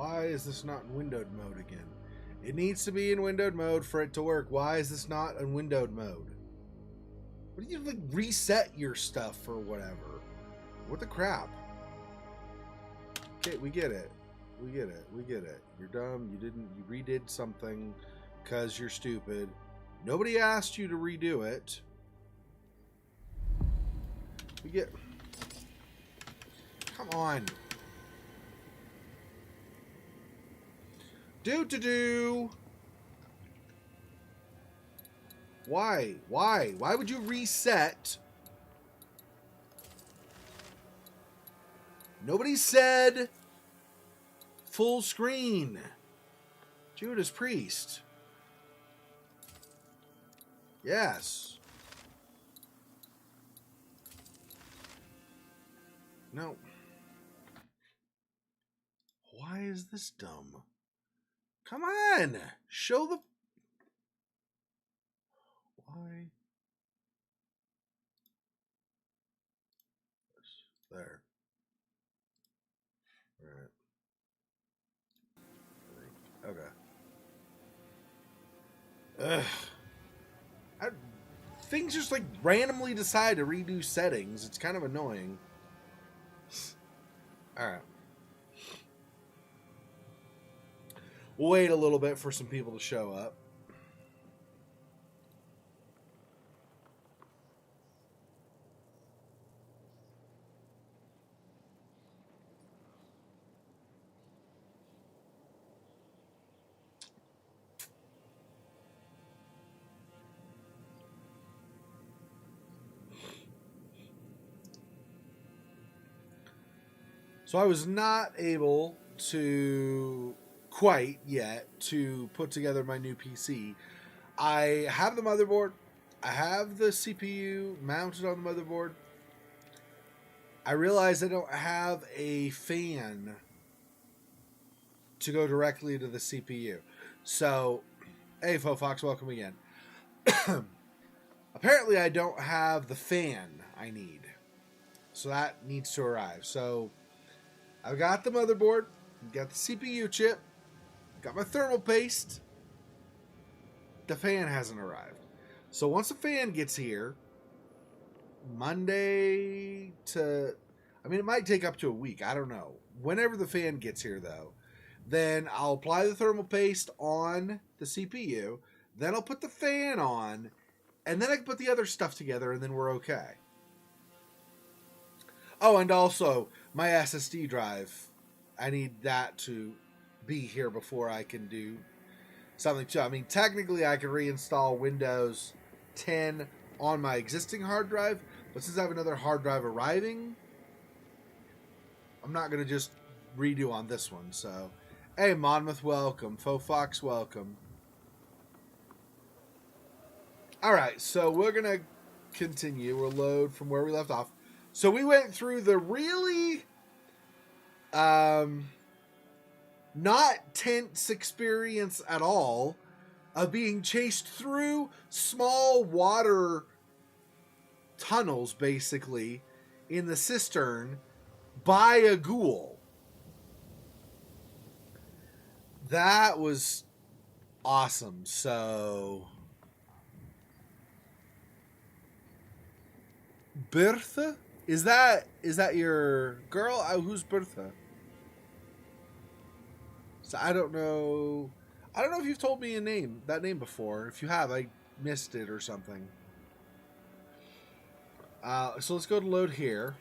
Why is this not in windowed mode again? It needs to be in windowed mode for it to work. Why is this not in windowed mode? What do you like reset your stuff or whatever? What the crap? Okay, we get it. We get it. We get it. You're dumb. You redid something because you're stupid. Nobody asked you to redo it. We get... Come on. Do. Why? Why? Why would you reset? Nobody said full screen. Judas Priest. Yes. No. Why is this dumb? Come on! Show the... Why? There. Right. Okay. Ugh. Things just like randomly decide to redo settings. It's kind of annoying. Alright. We'll wait a little bit for some people to show up. So I was not able to quite yet to put together my new PC. I have the motherboard. I have the CPU mounted on the motherboard. I realize I don't have a fan to go directly to the CPU. So, hey, Fox, welcome again. Apparently, I don't have the fan I need. So that needs to arrive. So, I've got the motherboard, got the CPU chip, got my thermal paste. The fan hasn't arrived. So once the fan gets here, Monday to... I mean, it might take up to a week. I don't know. Whenever the fan gets here, though, then I'll apply the thermal paste on the CPU. Then I'll put the fan on. And then I can put the other stuff together, and then we're okay. Oh, and also, my SSD drive. I need that to be here before I can do something too. I mean, technically, I can reinstall Windows 10 on my existing hard drive, but since I have another hard drive arriving, I'm not going to just redo on this one. So, hey, Monmouth, welcome. Fox, welcome. All right, so we're going to continue. We'll load from where we left off. So we went through the really not tense experience at all of being chased through small water tunnels, basically, in the Cistern by a ghoul. That was awesome. So... Bertha? Is that your girl? Who's Bertha? So I don't know if you've told me that name before. If you have, I missed it or something. So let's go to load here.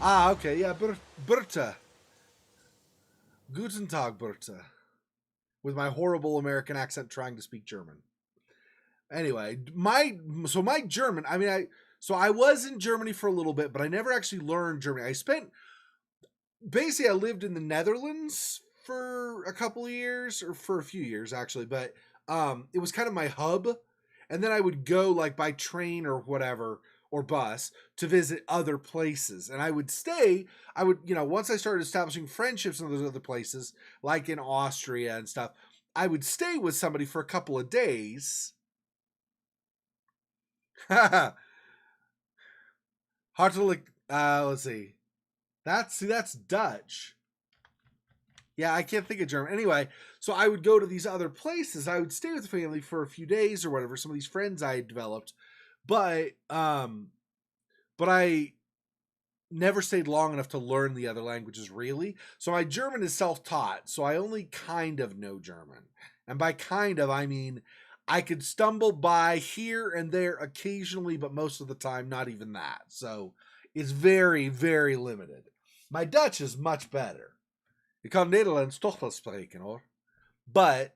Okay, yeah, Bertha. Guten Tag, Bertha. With my horrible American accent trying to speak German. Anyway, my German, I was in Germany for a little bit, but I never actually learned German. I lived in the Netherlands for a couple of years, or for a few years actually, but it was kind of my hub, and then I would go like by train or whatever, or bus, to visit other places, and once I started establishing friendships in those other places, like in Austria and stuff, I would stay with somebody for a couple of days. Hartelijk, let's see. That's Dutch. Yeah, I can't think of German. Anyway, so I would go to these other places. I would stay with the family for a few days or whatever. Some of these friends I had developed, but I never stayed long enough to learn the other languages really. So my German is self-taught. So I only kind of know German, and by kind of I mean I could stumble by here and there occasionally, but most of the time not even that. So it's very, very limited. My Dutch is much better. Ik kan Nederlands toch wel spreken, hoor. But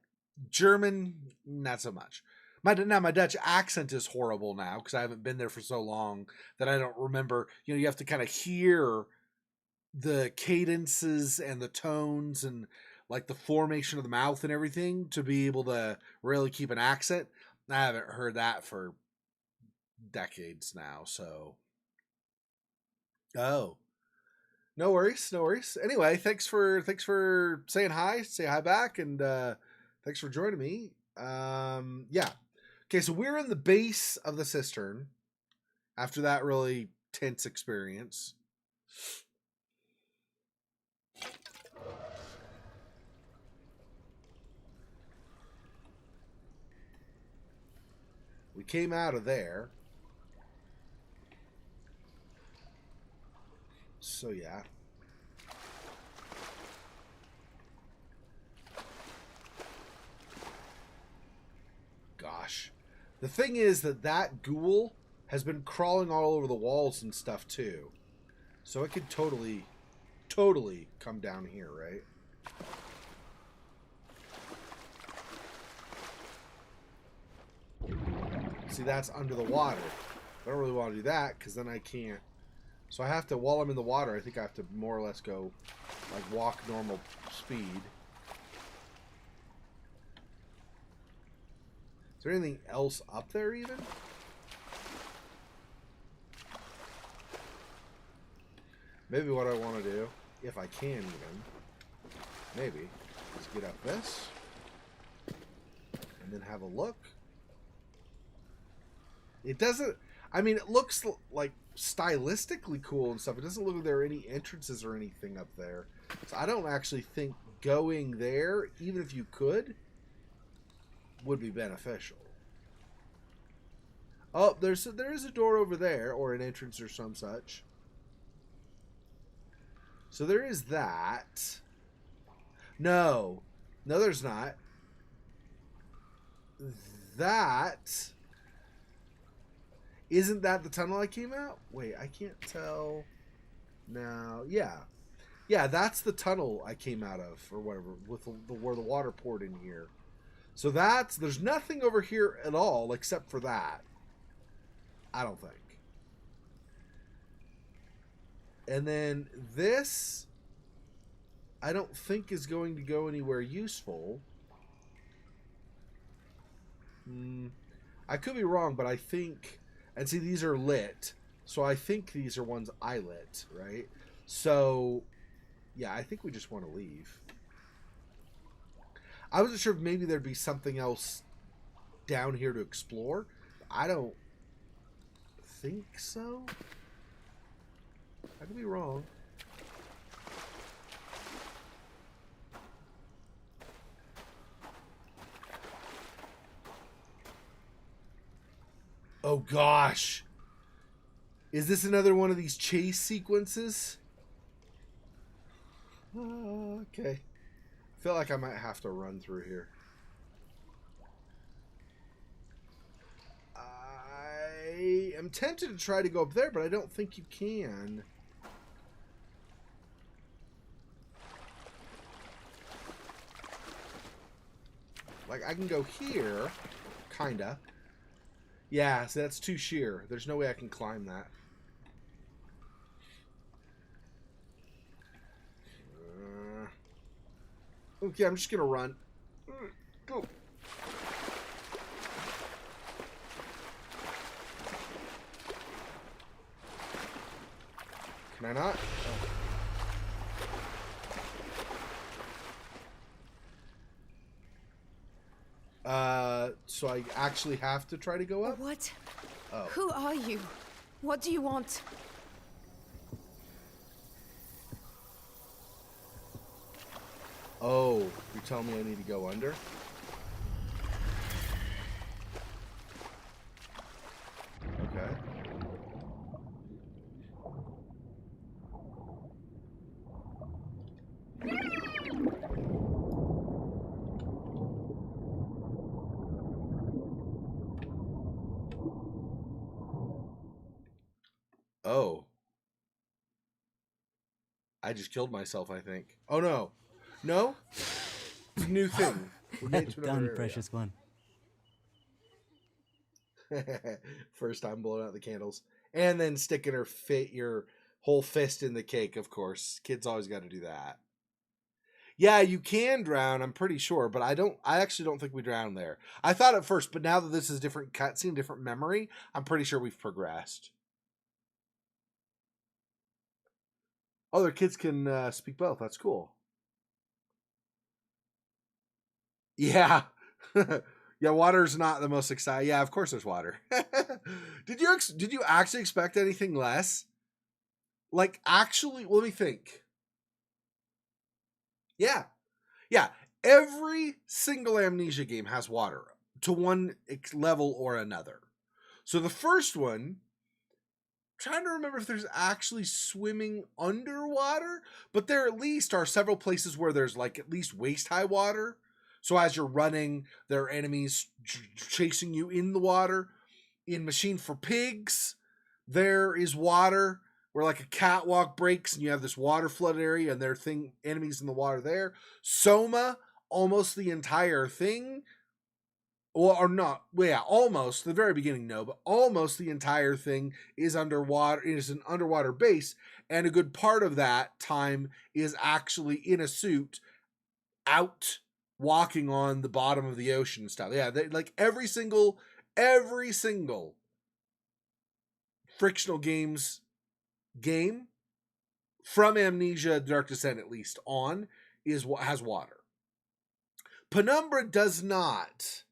German, not so much. My Dutch accent is horrible now because I haven't been there for so long that I don't remember. You know, you have to kind of hear the cadences and the tones and like the formation of the mouth and everything to be able to really keep an accent. I haven't heard that for decades now, so. Oh. No worries, no worries. Anyway, thanks for saying hi. Say hi back, and thanks for joining me. Yeah. Okay, so we're in the base of the cistern after that really tense experience. We came out of there. So yeah. Gosh. The thing is that ghoul has been crawling all over the walls and stuff too. So it could totally come down here, right? See, that's under the water. I don't really want to do that because then I can't. So I have to, while I'm in the water, I think I have to more or less go, like, walk normal speed. Is there anything else up there even? Maybe what I want to do, if I can even, maybe, is get up this, and then have a look. It doesn't, I mean, it looks like stylistically cool and stuff. It doesn't look like there are any entrances or anything up there. So I don't actually think going there, even if you could, would be beneficial. Oh, there is a door over there, or an entrance or some such. So there is that. No, there's not. That isn't that the tunnel I came out? Wait, I can't tell. Now, yeah, that's the tunnel I came out of, or whatever, with where the water poured in here. So there's nothing over here at all except for that. I don't think. And then this, I don't think is going to go anywhere useful. I could be wrong, but I think, and see, these are lit, so I think these are ones I lit, right? So, yeah, I think we just want to leave. I wasn't sure if maybe there'd be something else down here to explore. I don't think so. I could be wrong. Oh gosh. Is this another one of these chase sequences? Okay. I feel like I might have to run through here. I am tempted to try to go up there, but I don't think you can. Like, I can go here, kinda. Yeah, so that's too sheer. There's no way I can climb that. Okay, I'm just gonna run. Go. Can I not? So I actually have to try to go up? What? Oh. Who are you? What do you want? Oh, you're telling me I need to go under? Okay. Oh. I just killed myself, I think. Oh, no. No? New thing. We made to Well done, precious one. First time blowing out the candles. And then sticking your whole fist in the cake, of course. Kids always got to do that. Yeah, you can drown, I'm pretty sure, but I actually don't think we drowned there. I thought at first, but now that this is a different cutscene, different memory, I'm pretty sure we've progressed. Oh, their kids can speak both. That's cool. Yeah. Yeah, water's not the most exciting. Yeah, of course there's water. Did you actually expect anything less? Like, actually, let me think. Yeah. Yeah. Every single Amnesia game has water to one level or another. So the first one, I'm trying to remember if there's actually swimming underwater, but there at least are several places where there's like at least waist high water. So as you're running, there are enemies chasing you in the water. In Machine for Pigs, there is water where like a catwalk breaks and you have this water flooded area and there are enemies in the water there. Soma, almost the entire thing. Well, or not. Well, yeah, almost. The very beginning, no, but almost the entire thing is underwater. It is an underwater base, and a good part of that time is actually in a suit out walking on the bottom of the ocean and stuff. Yeah, like every single frictional game from Amnesia Dark Descent at least on is what has water. Penumbra does not.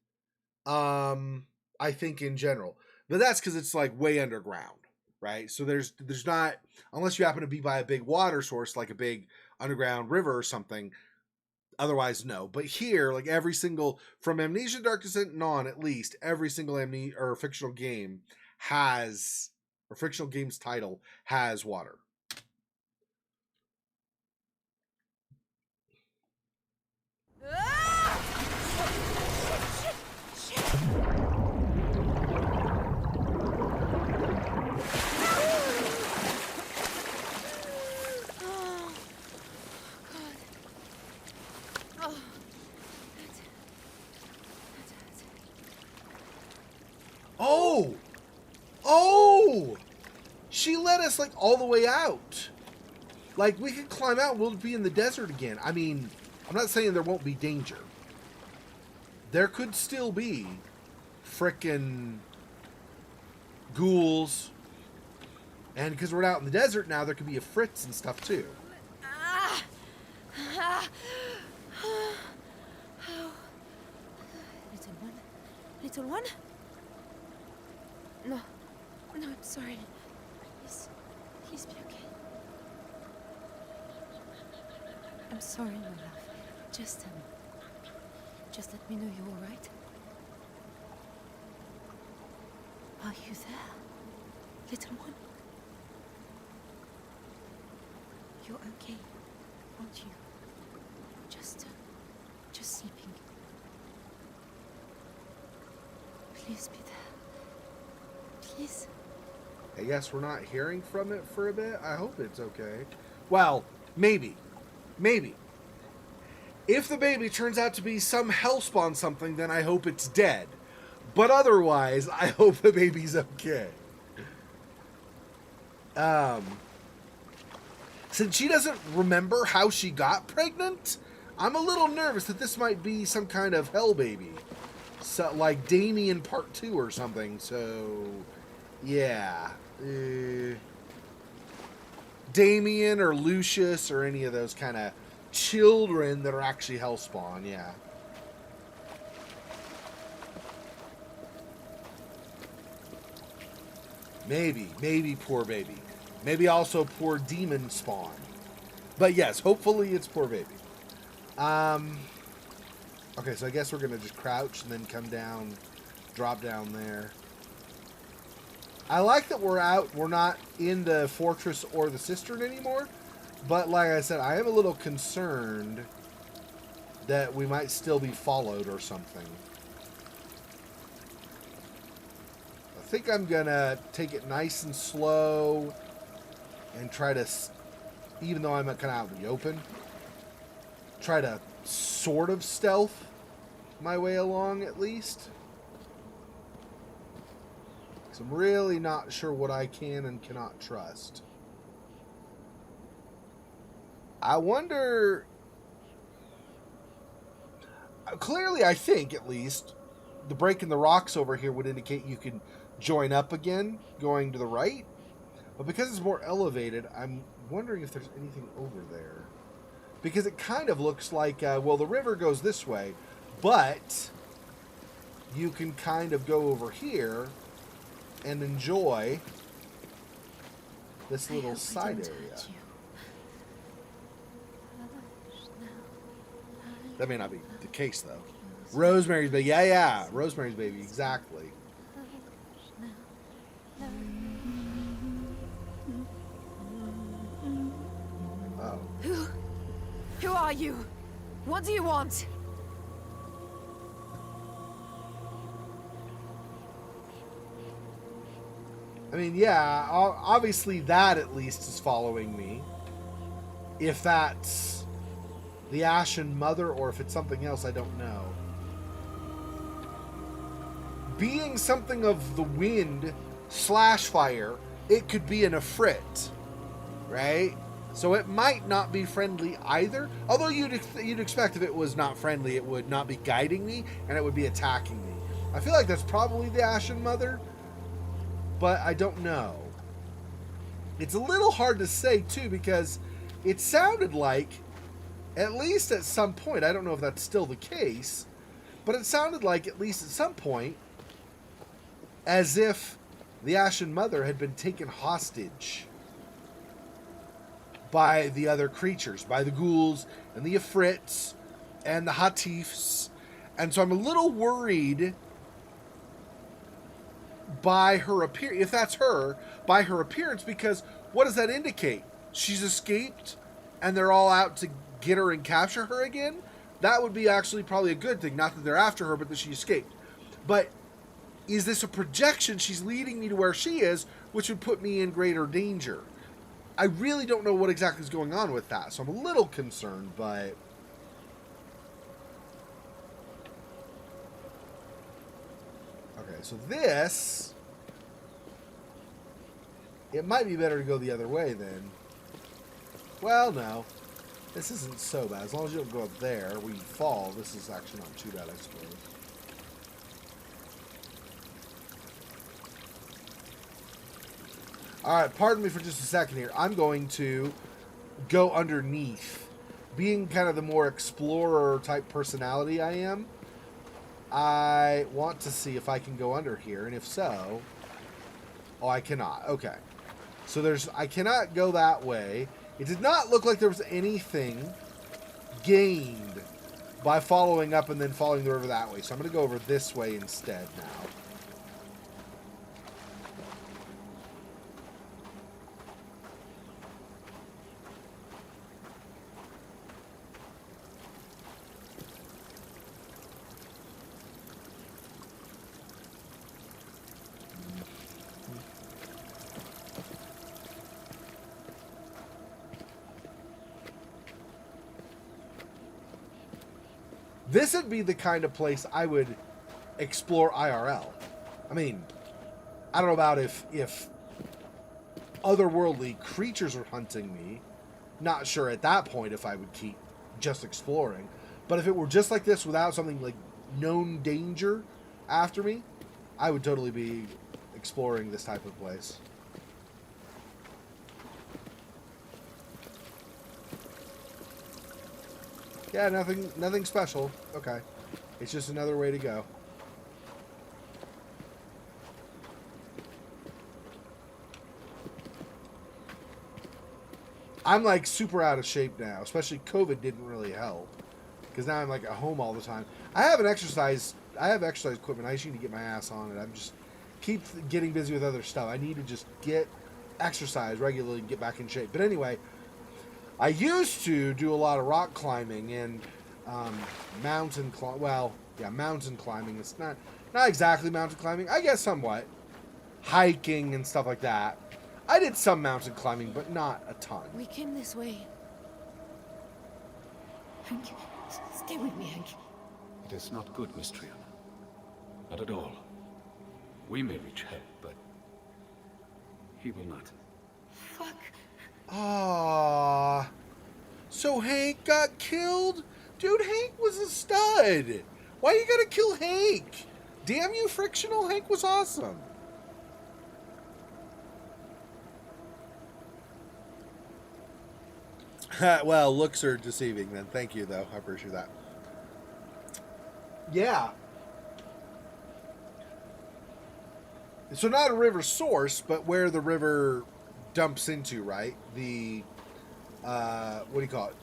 I think in general, but that's because it's like way underground, right? So there's not, unless you happen to be by a big water source like a big underground river or something. Otherwise, no. But here, like every single from Amnesia Dark Descent and on, at least every single Amnesia or fictional game has, or fictional game's title has water. Oh! She led us like all the way out. Like we could climb out, we'll be in the desert again. I mean, I'm not saying there won't be danger. There could still be frickin' ghouls. And because we're out in the desert now, there could be a Fritz and stuff too. Little one? No, I'm sorry. Please be okay. I'm sorry, my love. Just let me know you're all right. Are you there, little one? You're okay, aren't you? Just sleeping. Please be there. Please. I guess we're not hearing from it for a bit. I hope it's okay. Well, maybe. If the baby turns out to be some hellspawn something, then I hope it's dead. But otherwise, I hope the baby's okay. Since she doesn't remember how she got pregnant, I'm a little nervous that this might be some kind of hell baby. So, like Damien Part 2 or something. So, yeah. Damien or Lucius or any of those kind of children that are actually hellspawn, yeah. Maybe poor baby. Maybe also poor demon spawn. But yes, hopefully it's poor baby. Okay, so I guess we're gonna just crouch and then come down, drop down there. I like that we're not in the fortress or the cistern anymore, but like I said, I am a little concerned that we might still be followed or something. I think I'm gonna take it nice and slow and try to, even though I'm kind of out in the open, try to sort of stealth my way along at least. So I'm really not sure what I can and cannot trust. I wonder... Clearly, I think, at least, the break in the rocks over here would indicate you can join up again, going to the right. But because it's more elevated, I'm wondering if there's anything over there. Because it kind of looks like, well, the river goes this way, but you can kind of go over here and enjoy this little side area. That may not be the case, though. Rosemary's Baby. Yeah. Rosemary's Baby, exactly. Oh. Who are you? What do you want? I mean, yeah, obviously that at least is following me. If that's the Ashen Mother or if it's something else, I don't know. Being something of the wind / fire, it could be an Ifrit, right? So it might not be friendly either. Although you'd expect if it was not friendly, it would not be guiding me and it would be attacking me. I feel like that's probably the Ashen Mother, but I don't know. It's a little hard to say too because it sounded like, at least at some point, I don't know if that's still the case, but it sounded like at least at some point as if the Ashen Mother had been taken hostage by the other creatures, by the ghouls and the Ifrits and the Hatifs. And so I'm a little worried by her appearance, if that's her, by her appearance, because what does that indicate? She's escaped and they're all out to get her and capture her again? That would be actually probably a good thing. Not that they're after her, but that she escaped. But is this a projection? She's leading me to where she is, which would put me in greater danger. I really don't know what exactly is going on with that, so I'm a little concerned, but... Okay, so this... It might be better to go the other way, then. Well, no. This isn't so bad. As long as you don't go up there where you fall, this is actually not too bad, I suppose. Alright, pardon me for just a second here. I'm going to go underneath. Being kind of the more explorer type personality I am, I want to see if I can go under here, and if so... Oh, I cannot. Okay. So I cannot go that way. It did not look like there was anything gained by following up and then following the river that way. So I'm going to go over this way instead now. This would be the kind of place I would explore IRL. I mean, I don't know about if otherworldly creatures were hunting me. Not sure at that point if I would keep just exploring. But if it were just like this without something like known danger after me, I would totally be exploring this type of place. Yeah, nothing special. Okay. It's just another way to go. I'm like super out of shape now, especially COVID didn't really help. because now I'm like at home all the time. I have exercise equipment. I just need to get my ass on it. I'm just keep getting busy with other stuff. I need to just get exercise regularly and get back in shape. But anyway, I used to do a lot of rock climbing and mountain climbing. It's not exactly mountain climbing. I guess somewhat. Hiking and stuff like that. I did some mountain climbing, but not a ton. We came this way. Hank, stay with me, Hank. It is not good, Miss Triana. Not at all. We may reach help, but he will not. Fuck. Ah. So Hank got killed? Dude, Hank was a stud. Why you gotta kill Hank? Damn you, Frictional. Hank was awesome. Well, looks are deceiving then. Thank you, though. I appreciate that. Yeah. So not a river source, but where the river dumps into, right? The, what do you call it?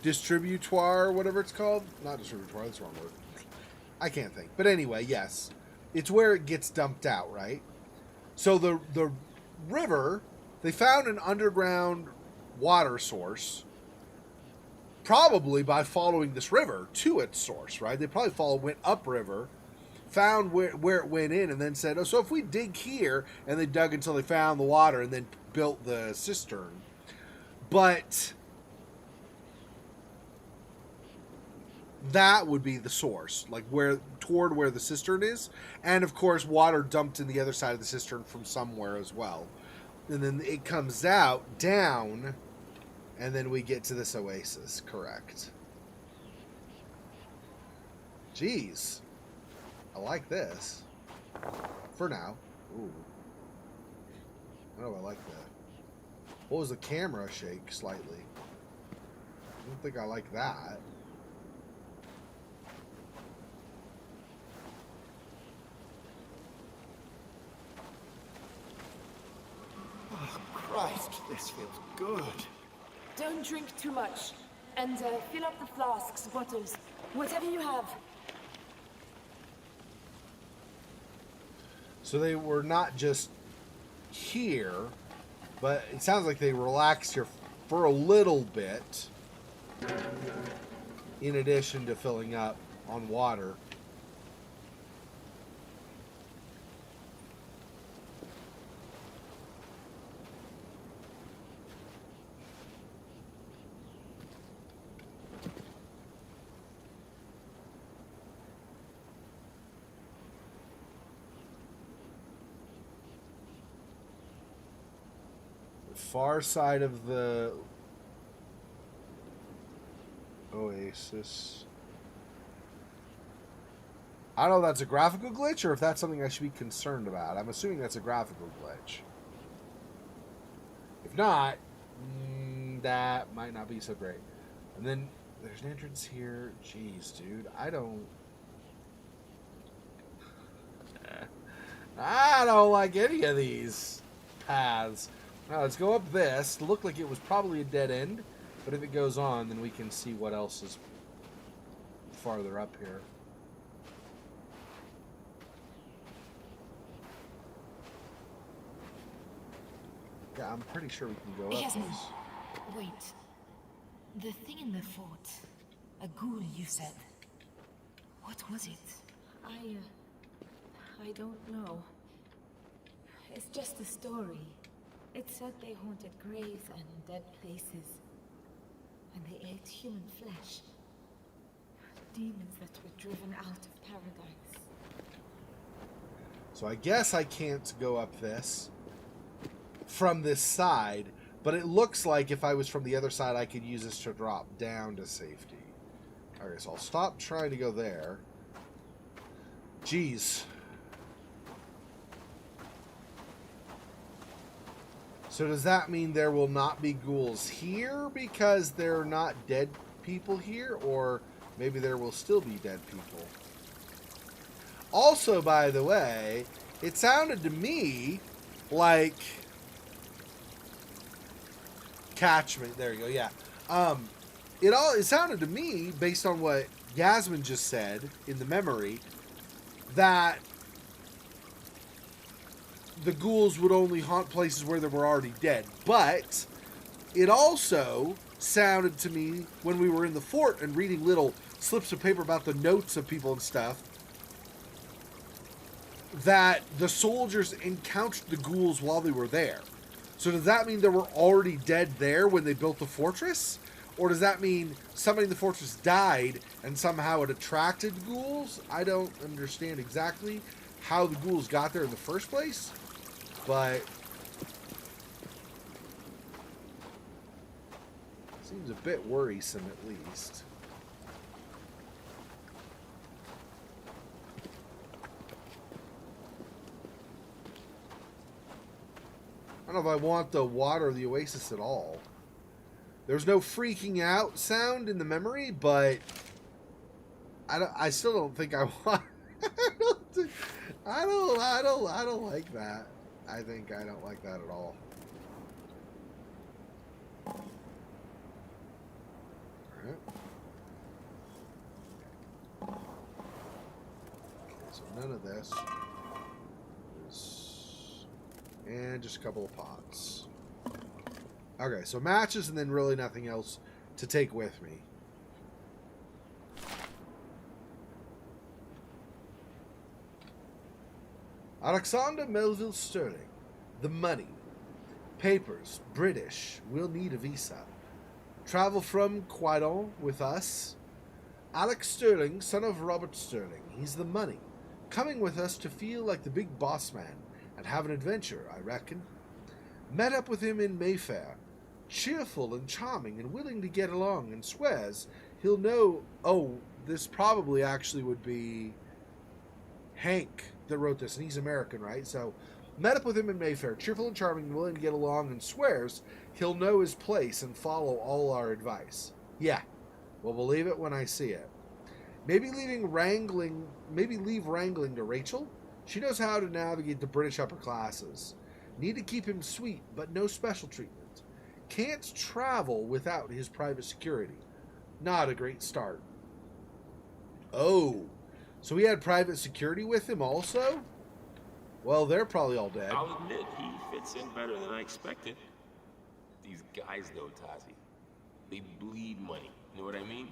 Distributoire, whatever it's called. Not distributoire, that's the wrong word. I can't think. But anyway, yes. It's where it gets dumped out, right? So the river, they found an underground water source, probably by following this river to its source, right? They probably went upriver, found where it went in, and then said, oh, so if we dig here, and they dug until they found the water, and then built the cistern. But that would be the source, like toward where the cistern is, and of course water dumped in the other side of the cistern from somewhere as well, and then it comes out down, and then we get to this oasis. Correct. Jeez, I like this for now. Ooh, oh, I like that. What was the camera shake slightly? I don't think I like that. Oh, Christ, this feels good. Don't drink too much. And fill up the flasks, bottles, whatever you have. So they were not just here, but it sounds like they relaxed here for a little bit, in addition to filling up on water. Far side of the oasis. I don't know if that's a graphical glitch or if that's something I should be concerned about. I'm assuming that's a graphical glitch. If not, that might not be so great. And then there's an entrance here. Jeez, dude. I don't like any of these paths. Now let's go up this. Looked like it was probably a dead end, but if it goes on, then we can see what else is farther up here. Yeah, I'm pretty sure we can go up Yasmin, this. wait. The thing in the fort. A ghoul, you said. What was it? I don't know. It's just a story. It said they haunted graves and dead places. And they ate human flesh. Demons that were driven out of paradise. So I guess I can't go up this from this side, but it looks like if I was from the other side, I could use this to drop down to safety. Okay, so I'll stop trying to go there. Jeez. So does that mean there will not be ghouls here because there are not dead people here? Or maybe there will still be dead people? Also, by the way, it sounded to me like Catchment. There you go. Yeah. It sounded to me, based on what Yasmin just said in the memory, that the ghouls would only haunt places where they were already dead. But it also sounded to me, when we were in the fort and reading little slips of paper about the notes of people and stuff, that the soldiers encountered the ghouls while they were there. So does that mean they were already dead there when they built the fortress? Or does that mean somebody in the fortress died and somehow it attracted ghouls? I don't understand exactly how the ghouls got there in the first place, but seems a bit worrisome at least. I don't know if I want the water or the oasis at all. There's no freaking out sound in the memory, but I still don't think I want. I don't like that. I think I don't like that at all. All right. Okay, so none of this. And just a couple of pots. Okay, so matches and then really nothing else to take with me. Alexander Melville Sterling. The money. Papers. British. We'll need a visa. Travel from Croydon with us. Alex Sterling, son of Robert Sterling. He's the money. Coming with us to feel like the big boss man and have an adventure, I reckon. Met up with him in Mayfair. Cheerful and charming and willing to get along, and swears he'll know. Oh, this probably actually would be Hank that wrote this, and he's American, right? So, met up with him in Mayfair. Cheerful and charming and willing to get along, and swears he'll know his place and follow all our advice. Yeah, we'll believe it when I see it. Maybe leave wrangling to Rachel. She knows how to navigate the British upper classes. Need to keep him sweet, but no special treatment. Can't travel without his private security. Not a great start. Oh, so he had private security with him also? Well, they're probably all dead. I'll admit, he fits in better than I expected. These guys, though, Tazi, they bleed money. You know what I mean?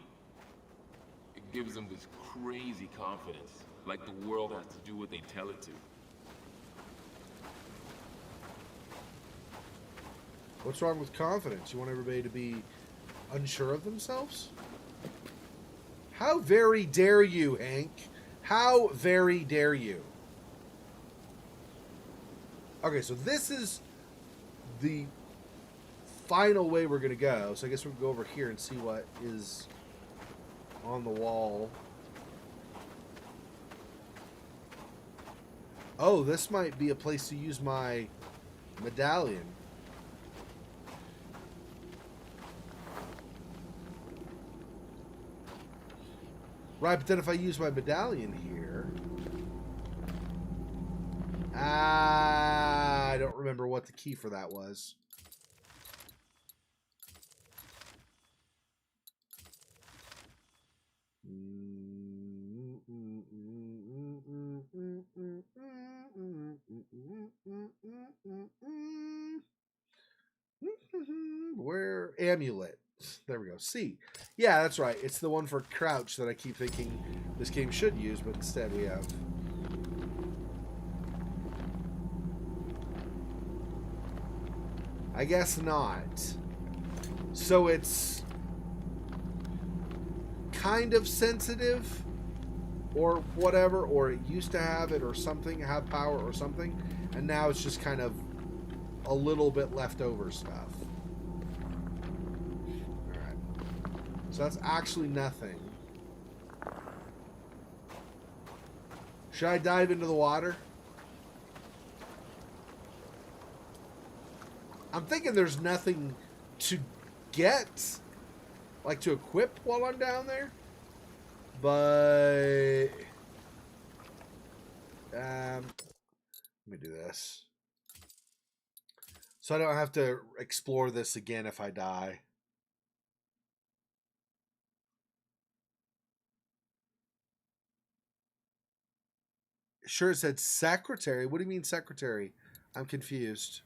It gives them this crazy confidence, like the world has to do what they tell it to. What's wrong with confidence? You want everybody to be unsure of themselves? How very dare you, Hank? How very dare you? Okay, so this is the final way we're going to go. So I guess we'll go over here and see what is on the wall. Oh, this might be a place to use my medallion. Right, but then if I use my medallion here... I don't remember what the key for that was. Where? Amulet. There we go. C. Yeah, that's right. It's the one for crouch that I keep thinking this game should use, but instead we have... I guess not. So it's kind of sensitive or whatever, or it used to have it or something, have power or something, and now it's just kind of a little bit leftover stuff. Alright. So that's actually nothing. Should I dive into the water? I'm thinking there's nothing to get, like to equip while I'm down there. But let me do this. So I don't have to explore this again if I die. Sure, it said secretary. What do you mean secretary? I'm confused.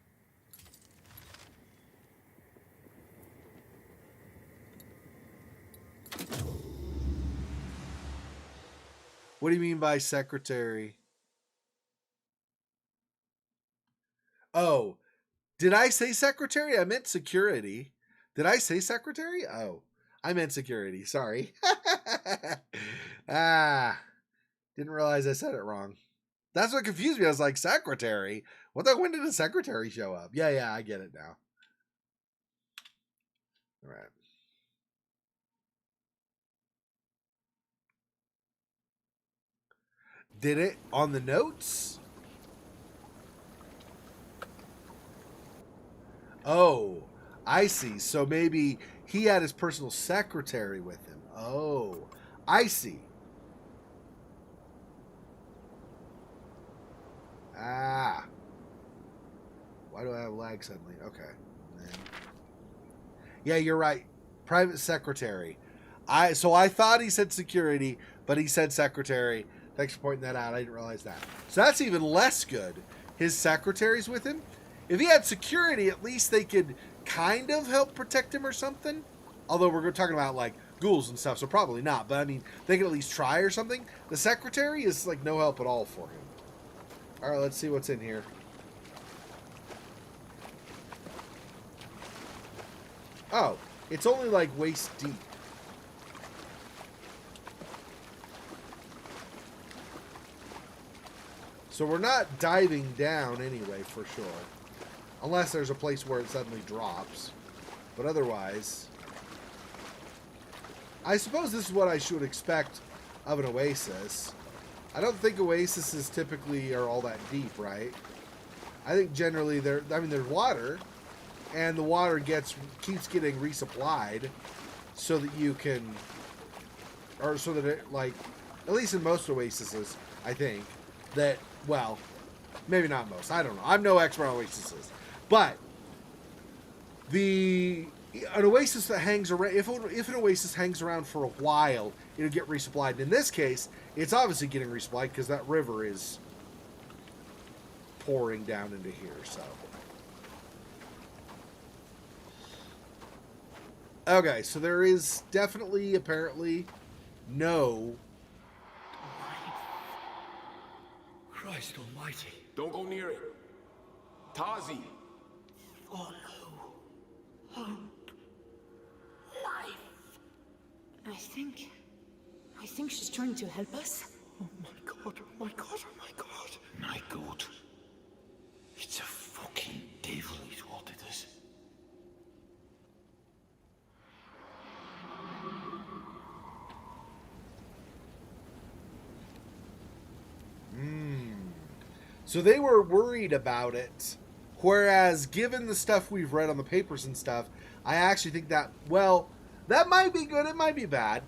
What do you mean by secretary? Oh, did I say secretary? I meant security. Did I say secretary? Oh, I meant security. Sorry. Ah, didn't realize I said it wrong. That's what confused me. I was like, secretary? When did a secretary show up? Yeah, I get it now. All right. Did it on the notes? Oh, I see. So maybe he had his personal secretary with him. Oh, I see. Ah. Why do I have lag suddenly? Okay. Then... Yeah, you're right. Private secretary. I thought he said security, but he said secretary. Thanks for pointing that out. I didn't realize that. So that's even less good. His secretary's with him. If he had security, at least they could kind of help protect him or something. Although we're talking about like ghouls and stuff, so probably not. But I mean, they could at least try or something. The secretary is like no help at all for him. All right, let's see what's in here. Oh, it's only like waist deep. So we're not diving down anyway, for sure. Unless there's a place where it suddenly drops. But otherwise... I suppose this is what I should expect of an oasis. I don't think oases typically are all that deep, right? I think generally there's water, and the water keeps getting resupplied so that you can, or so that it, like, at least in most oases, I think, that, well, maybe not most, I don't know. I'm no expert on oases. But an oasis that hangs around, if an oasis hangs around for a while, it'll get resupplied. And in this case, it's obviously getting resupplied because that river is pouring down into here, so. Okay, so there is definitely, apparently, no... Christ almighty. Don't go near it. Tazi. Follow. Hope. Life. I think she's trying to help us. Oh my god, oh my god, oh my god. My god. It's a fucking devil is what it is. So they were worried about it. Whereas, given the stuff we've read on the papers and stuff, I actually think that, well, that might be good, it might be bad.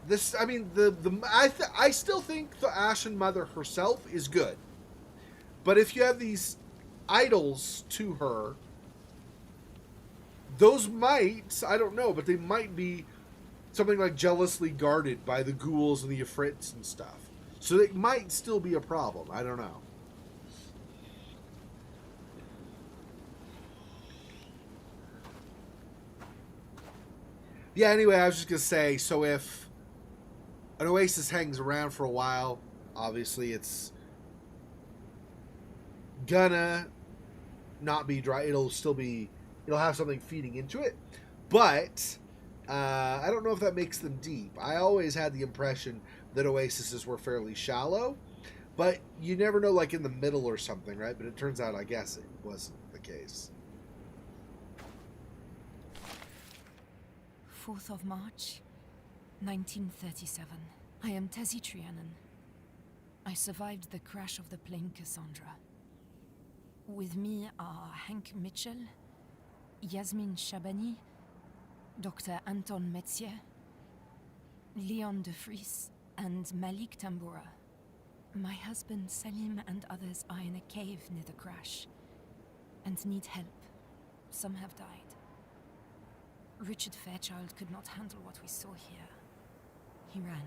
This, I mean, I still think the Ashen Mother herself is good. But if you have these idols to her, those might, I don't know, but they might be something like jealously guarded by the ghouls and the Ifrits and stuff. So it might still be a problem. I don't know. Yeah, anyway, I was just going to say, so if an oasis hangs around for a while, obviously it's gonna not be dry. It'll have something feeding into it. But I don't know if that makes them deep. I always had the impression that oases were fairly shallow, but you never know, like in the middle or something, right? But it turns out, I guess, it wasn't the case. 4th of March, 1937. I am Tezzy Trianon. I survived the crash of the plane Cassandra. With me are Hank Mitchell, Yasmin Shabani, Dr. Anton Metzier, Leon de Vries, and Malik Tamboura. My husband Salim and others are in a cave near the crash. and need help. Some have died. Richard Fairchild could not handle what we saw here. He ran.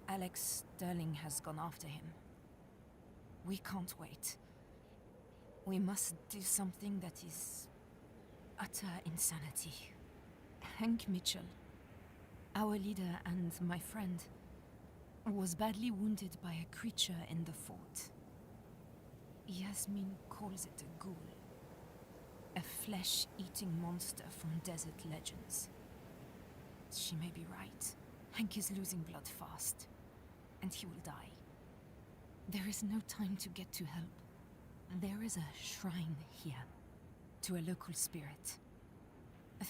Alex Sterling has gone after him. We can't wait. We must do something that is utter insanity. Hank Mitchell, our leader and my friend, was badly wounded by a creature in the fort. Yasmin calls it a ghoul. A flesh-eating monster from desert legends. She may be right. Hank is losing blood fast, and he will die. There is no time to get to help. There is a shrine here, to a local spirit.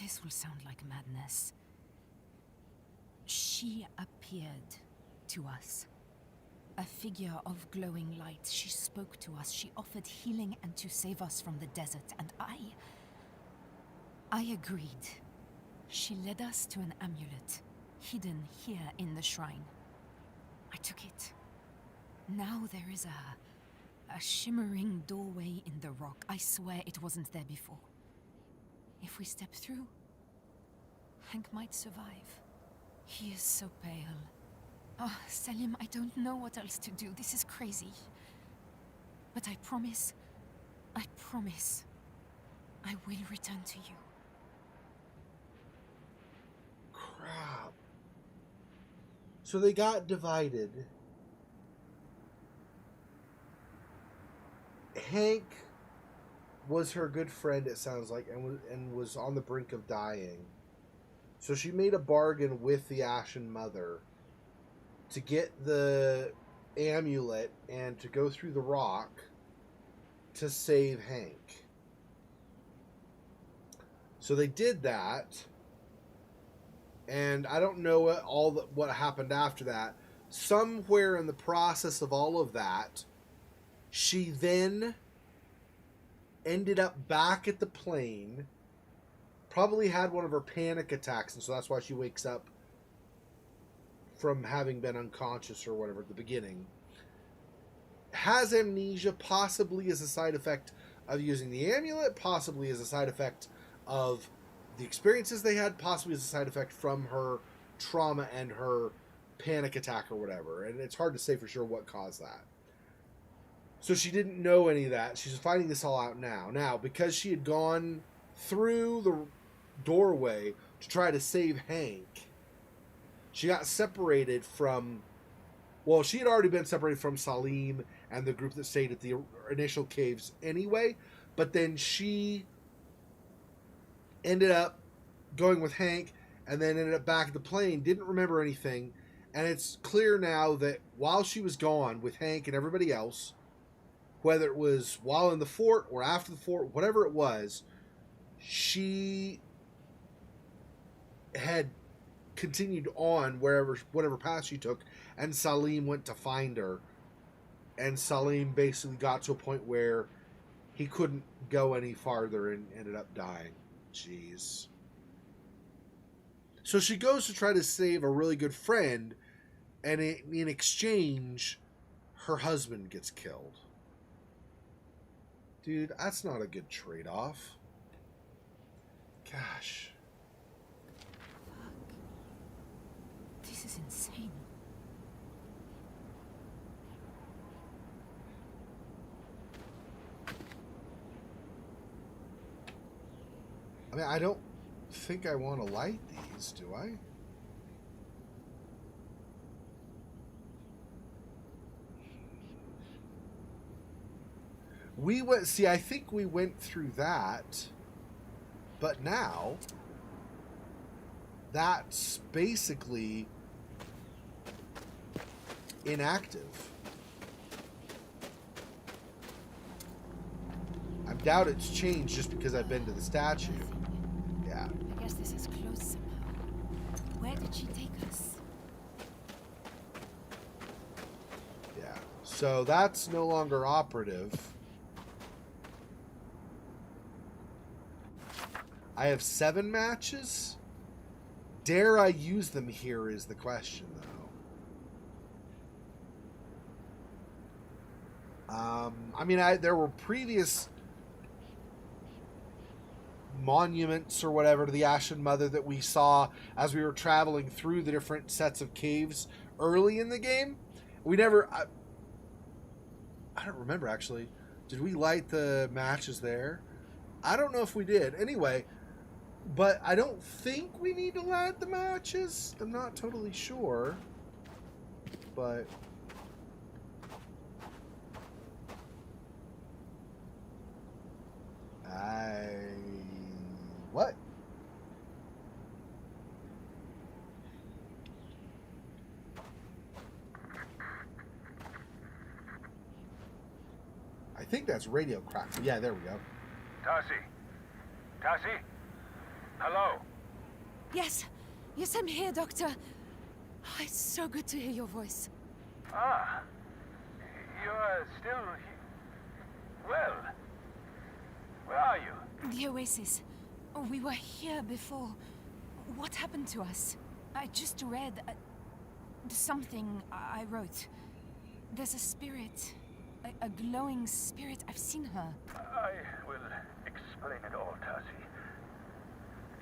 This will sound like madness. She appeared to us. A figure of glowing light. She spoke to us. She offered healing and to save us from the desert. And I agreed. She led us to an amulet, hidden here in the shrine. I took it. Now there is a shimmering doorway in the rock. I swear it wasn't there before. If we step through, Hank might survive. He is so pale. Oh, Salim, I don't know what else to do. This is crazy. But I promise, I will return to you. Crap. So they got divided. Hank was her good friend, it sounds like, and was on the brink of dying. So she made a bargain with the Ashen Mother to get the amulet and to go through the rock to save Hank. So they did that, and I don't know what happened after that. Somewhere in the process of all of that, she then ended up back at the plane, probably had one of her panic attacks, and so that's why she wakes up from having been unconscious or whatever at the beginning. Has amnesia, possibly as a side effect of using the amulet, possibly as a side effect of the experiences they had, possibly as a side effect from her trauma and her panic attack or whatever. And it's hard to say for sure what caused that. So she didn't know any of that. She's finding this all out now. Now, because she had gone through the doorway to try to save Hank, she got separated from... Well, she had already been separated from Salim and the group that stayed at the initial caves anyway. But then she ended up going with Hank and then ended up back at the plane, didn't remember anything. And it's clear now that while she was gone with Hank and everybody else, whether it was while in the fort or after the fort, whatever it was, she had continued on whatever path she took, and Salim went to find her. And Salim basically got to a point where he couldn't go any farther and ended up dying. Jeez. So she goes to try to save a really good friend, and in exchange, her husband gets killed. Dude, that's not a good trade-off. Gosh. Fuck. This is insane. I mean, I don't think I want to light these, do I? I think we went through that, but now that's basically inactive. I doubt it's changed just because I've been to the statue. Yeah. I guess this is closed somehow. Where did she take us? Yeah. So that's no longer operative. I have 7 matches. Dare I use them here is the question, though. I mean, there were previous monuments or whatever to the Ashen Mother that we saw as we were traveling through the different sets of caves early in the game. We never... I don't remember, actually. Did we light the matches there? I don't know if we did. Anyway, but I don't think we need to light the matches. I'm not totally sure. But... What? I think that's radio crackle. Yeah, there we go. Tassie? Tassie? Hello? Yes, yes, I'm here, Doctor. Oh, it's so good to hear your voice. Ah. You are still... Well... Where are you? The Oasis. Oh, we were here before. What happened to us? I just read something I wrote. There's a spirit. A glowing spirit. I've seen her. I will explain it all, Tassie.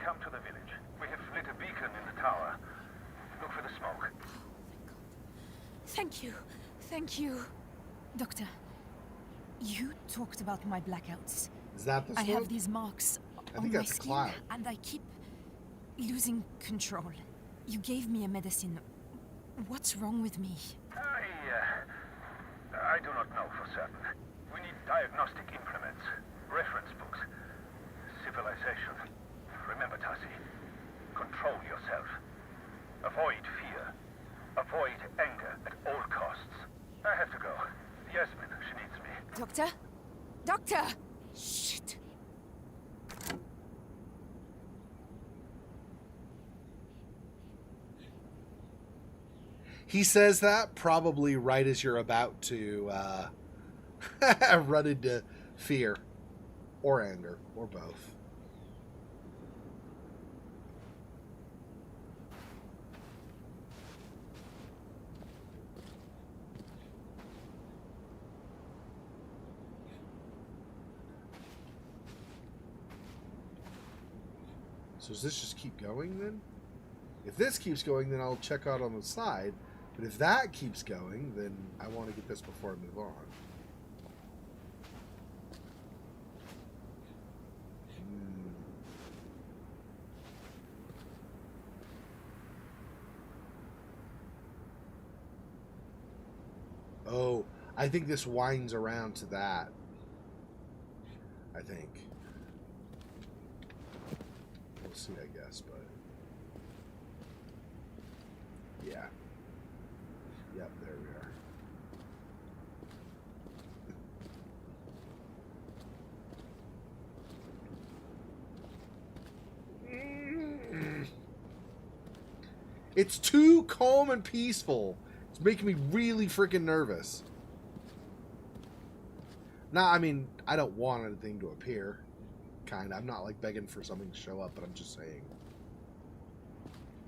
Come to the village. We have lit a beacon in the tower. Look for the smoke. Oh, thank you. Thank you. Doctor, you talked about my blackouts. Is that the I smoke? have these marks I on think my that's a skin, cloud. and I keep losing control. You gave me a medicine. What's wrong with me? I do not know for certain. We need diagnostic implements, reference books, civilization. Remember, Tassie, control yourself. Avoid fear. Avoid anger at all costs. I have to go. Yasmin, she needs me. Doctor? Doctor! Shit. He says that probably right as you're about to run into fear or anger or both. So does this just keep going then? If this keeps going, then I'll check out on the side. But if that keeps going, then I want to get this before I move on. Oh, I think this winds around to that. I think. We'll see, I guess, but... Yeah. Yep, there we are. It's too calm and peaceful. It's making me really freaking nervous. Nah, I mean, I don't want anything to appear. Kinda. I'm not like begging for something to show up, but I'm just saying.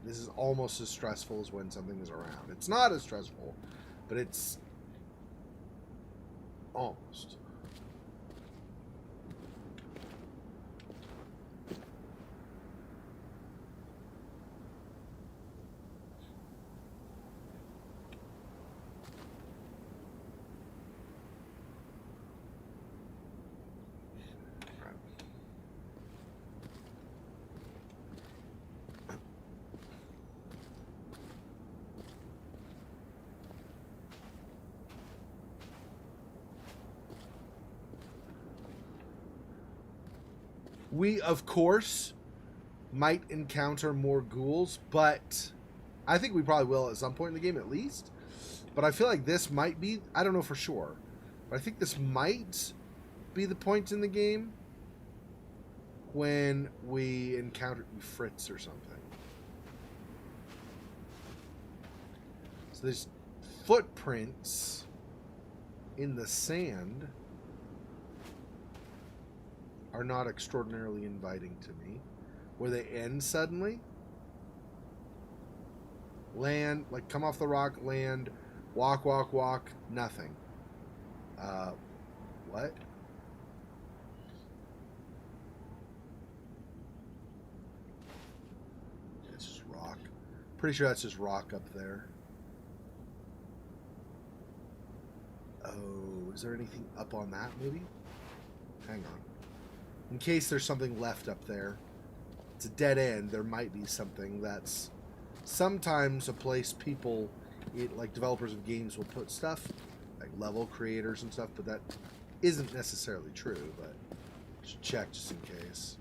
This is almost as stressful as when something is around. It's not as stressful, but it's almost. We, of course, might encounter more ghouls, but I think we probably will at some point in the game at least. But I feel like this might be, I don't know for sure, but I think this might be the point in the game when we encounter Fritz or something. So there's footprints in the sand are not extraordinarily inviting to me. Where they end suddenly. Land, like come off the rock, land, walk, walk, walk, nothing. What? Pretty sure that's just rock up there. Oh, is there anything up on that, maybe? Hang on. In case there's something left up there. It's a dead end. There might be something that's sometimes a place people, like developers of games, will put stuff, like level creators and stuff, but that isn't necessarily true, but just check just in case.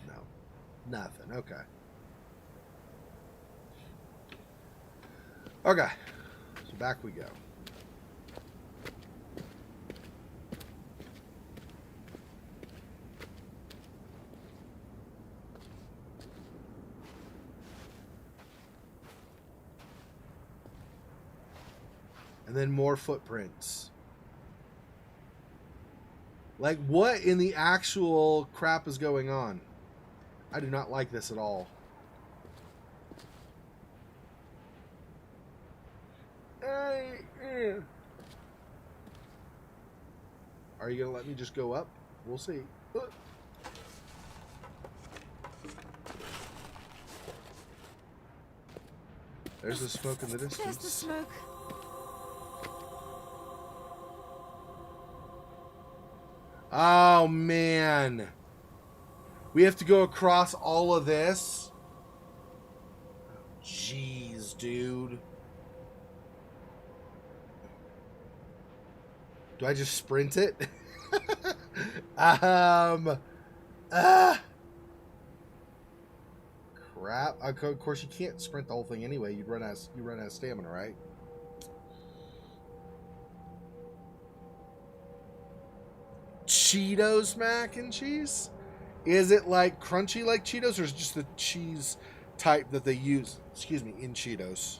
No. Nothing. Okay. Okay. So back we go. And then more footprints. Like, what in the actual crap is going on? I do not like this at all. Are you going to let me just go up? We'll see. There's the smoke in the distance. There's the smoke. Oh, man. We have to go across all of this? Jeez, dude. Do I just sprint it? Crap. Of course, you can't sprint the whole thing anyway. You run out of stamina, right? Cheetos mac and cheese? Is it like crunchy like Cheetos, or is it just the cheese type that they use, in Cheetos?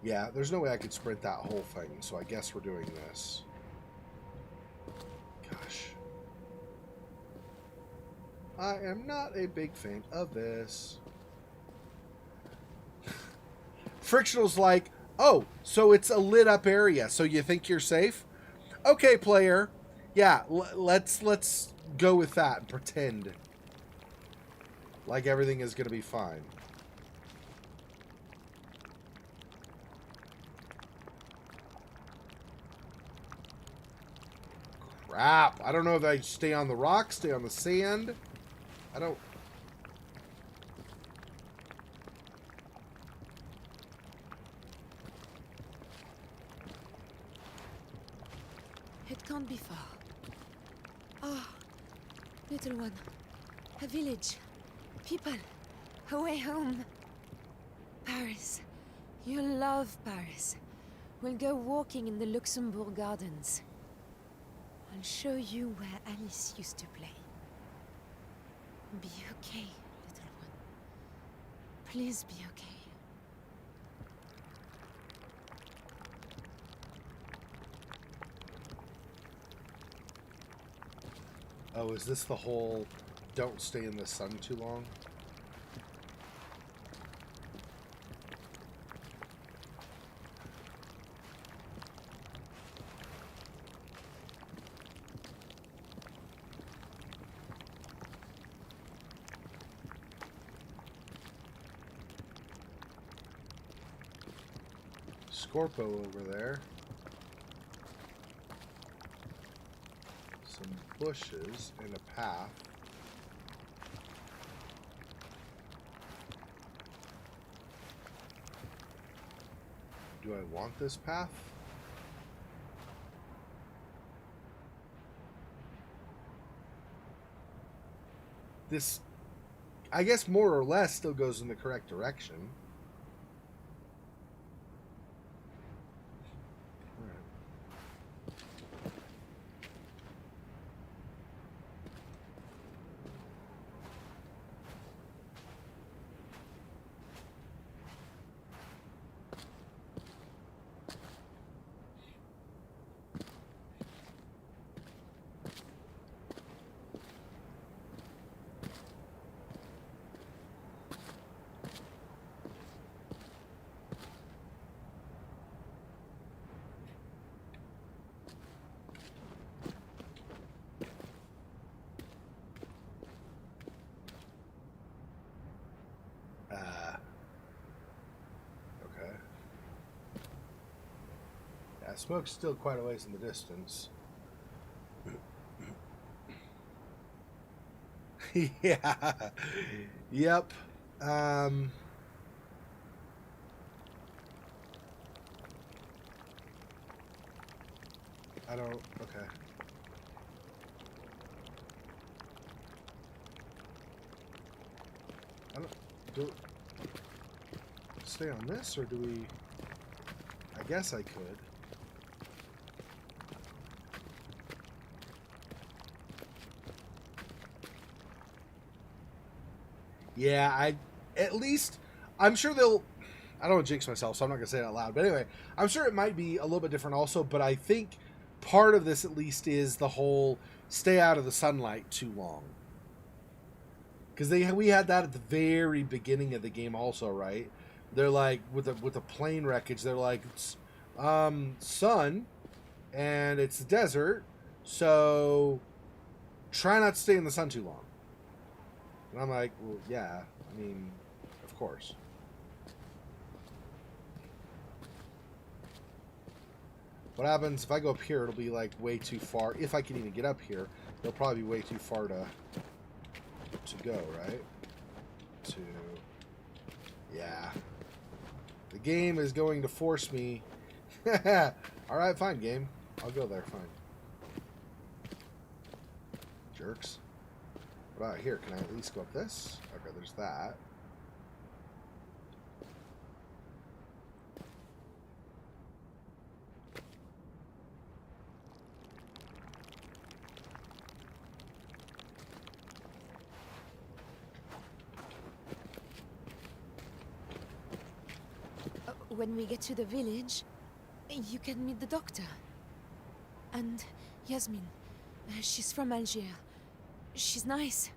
Yeah, there's no way I could sprint that whole thing, so I guess we're doing this. Gosh. I am not a big fan of this. Frictional's like, oh, so it's a lit up area, so you think you're safe? Okay, player. Yeah, let's go with that and pretend like everything is going to be fine. Crap. I don't know if I stay on the rock, stay on the sand. I don't... It can't be far. Ah, little one. A village. People. A way home. Paris. You'll love Paris. We'll go walking in the Luxembourg Gardens. I'll show you where Alice used to play. Be okay, little one. Please be okay. Oh, is this the whole don't stay in the sun too long? Scorpo over there. Some bushes and a path. Do I want this path? This, I guess, more or less still goes in the correct direction. Okay. Yeah, smoke's still quite a ways in the distance. Yeah. Yep. I don't. Okay. I don't. Do stay on this, or do we? I guess I could. Yeah, at least I'm sure they'll. I don't want to jinx myself, so I'm not gonna say it out loud. But anyway, I'm sure it might be a little bit different also. But I think part of this, at least, is the whole stay out of the sunlight too long. Because we had that at the very beginning of the game also, right? They're like with the plane wreckage. They're like, sun, and it's the desert, so try not to stay in the sun too long. And I'm like, well, yeah, I mean, of course. What happens if I go up here? It'll be like way too far. If I can even get up here, it'll probably be way too far to go, right? Yeah. The game is going to force me. Alright, fine, game. I'll go there, fine. Jerks. What about here? Can I at least go up this? Okay, there's that. When we get to the village, you can meet the doctor. And Yasmin. She's from Algiers. She's nice.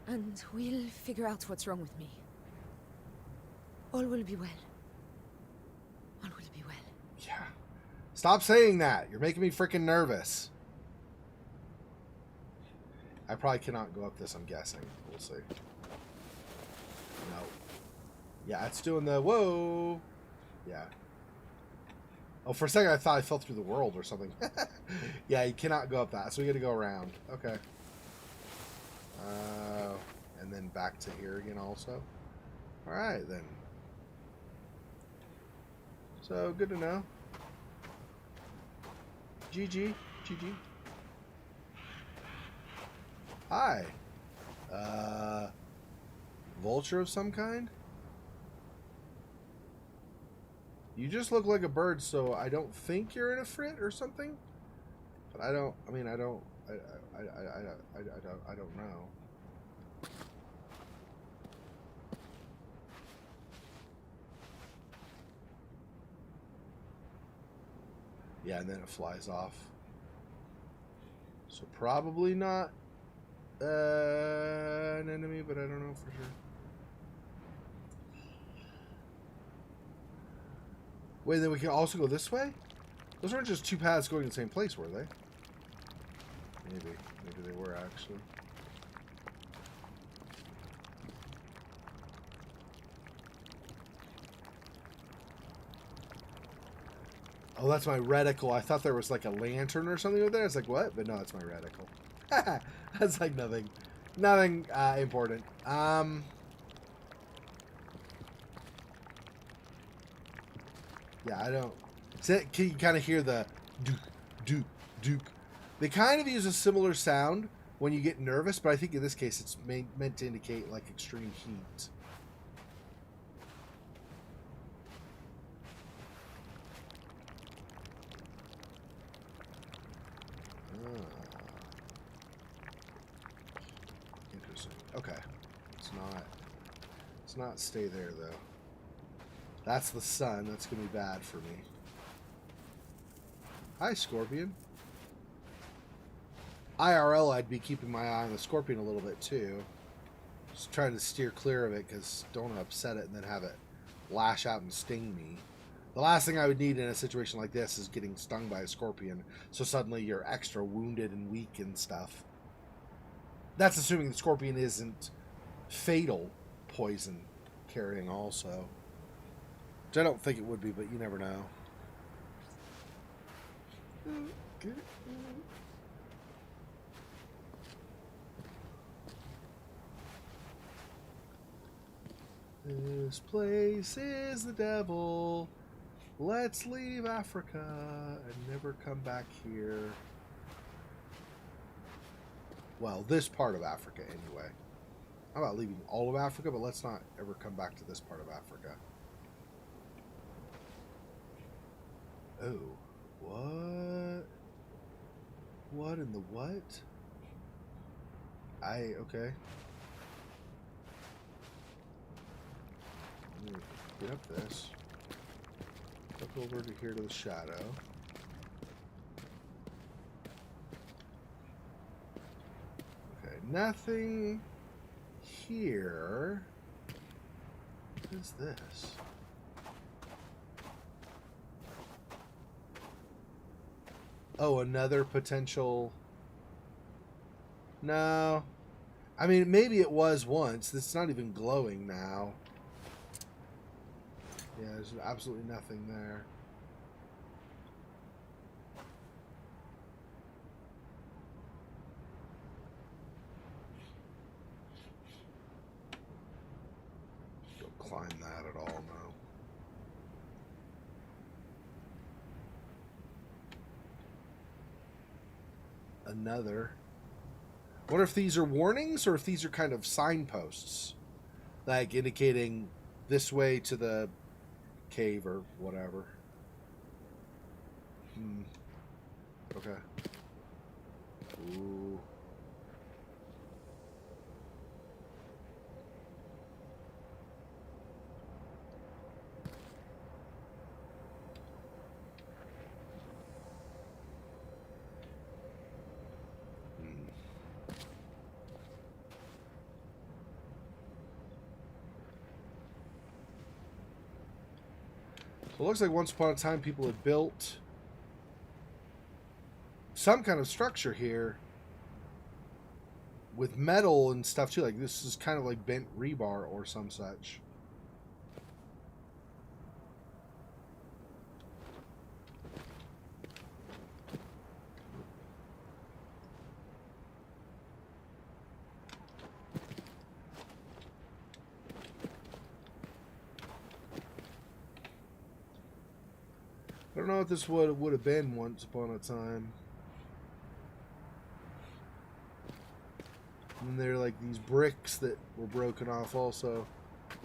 And we'll figure out what's wrong with me. All will be well. All will be well. Yeah. Stop saying that. You're making me freaking nervous. I probably cannot go up this, I'm guessing. We'll see. No. Yeah, it's doing the whoa. Yeah. Oh, for a second I thought I fell through the world or something. Yeah, you cannot go up that, so we got to go around. Okay. And then back to here again also. Alright, then. So, good to know. GG. GG. Hi. Vulture of some kind? You just look like a bird, so I don't think you're in a frit or something. But I don't. I mean, I don't. I don't know. Yeah, and then it flies off. So probably not an enemy, but I don't know for sure. Wait, then we can also go this way? Those aren't just two paths going to the same place, were they? Maybe. Maybe they were, actually. Oh, that's my reticle. I thought there was like a lantern or something over there. It's like, what? But no, it's my reticle. That's like nothing. Nothing important. Yeah, I don't. Can you kind of hear the dook, dook, dook? They kind of use a similar sound when you get nervous, but I think in this case it's meant to indicate like extreme heat. Interesting. Okay. It's not stay there though. That's the sun. That's going to be bad for me. Hi, Scorpion. IRL, I'd be keeping my eye on the Scorpion a little bit, too. Just trying to steer clear of it, because don't upset it and then have it lash out and sting me. The last thing I would need in a situation like this is getting stung by a Scorpion, so suddenly you're extra wounded and weak and stuff. That's assuming the Scorpion isn't fatal poison carrying also. Which I don't think it would be, but you never know. This place is the devil. Let's leave Africa and never come back here. Well, this part of Africa, anyway. How about leaving all of Africa, but let's not ever come back to this part of Africa. Oh, what? What in the what? Okay. Let me get up this. Up over to here to the shadow. Okay, nothing here. What is this? Oh, another potential... No. I mean, maybe it was once. It's not even glowing now. Yeah, there's absolutely nothing there. Don't climb that at all, no. Another. I wonder if these are warnings or if these are kind of signposts, like indicating this way to the cave or whatever. Okay. Ooh. So it looks like once upon a time people had built some kind of structure here with metal and stuff too. Like this is kind of like bent rebar or some such. I don't know what this would have been once upon a time. And there are like these bricks that were broken off also.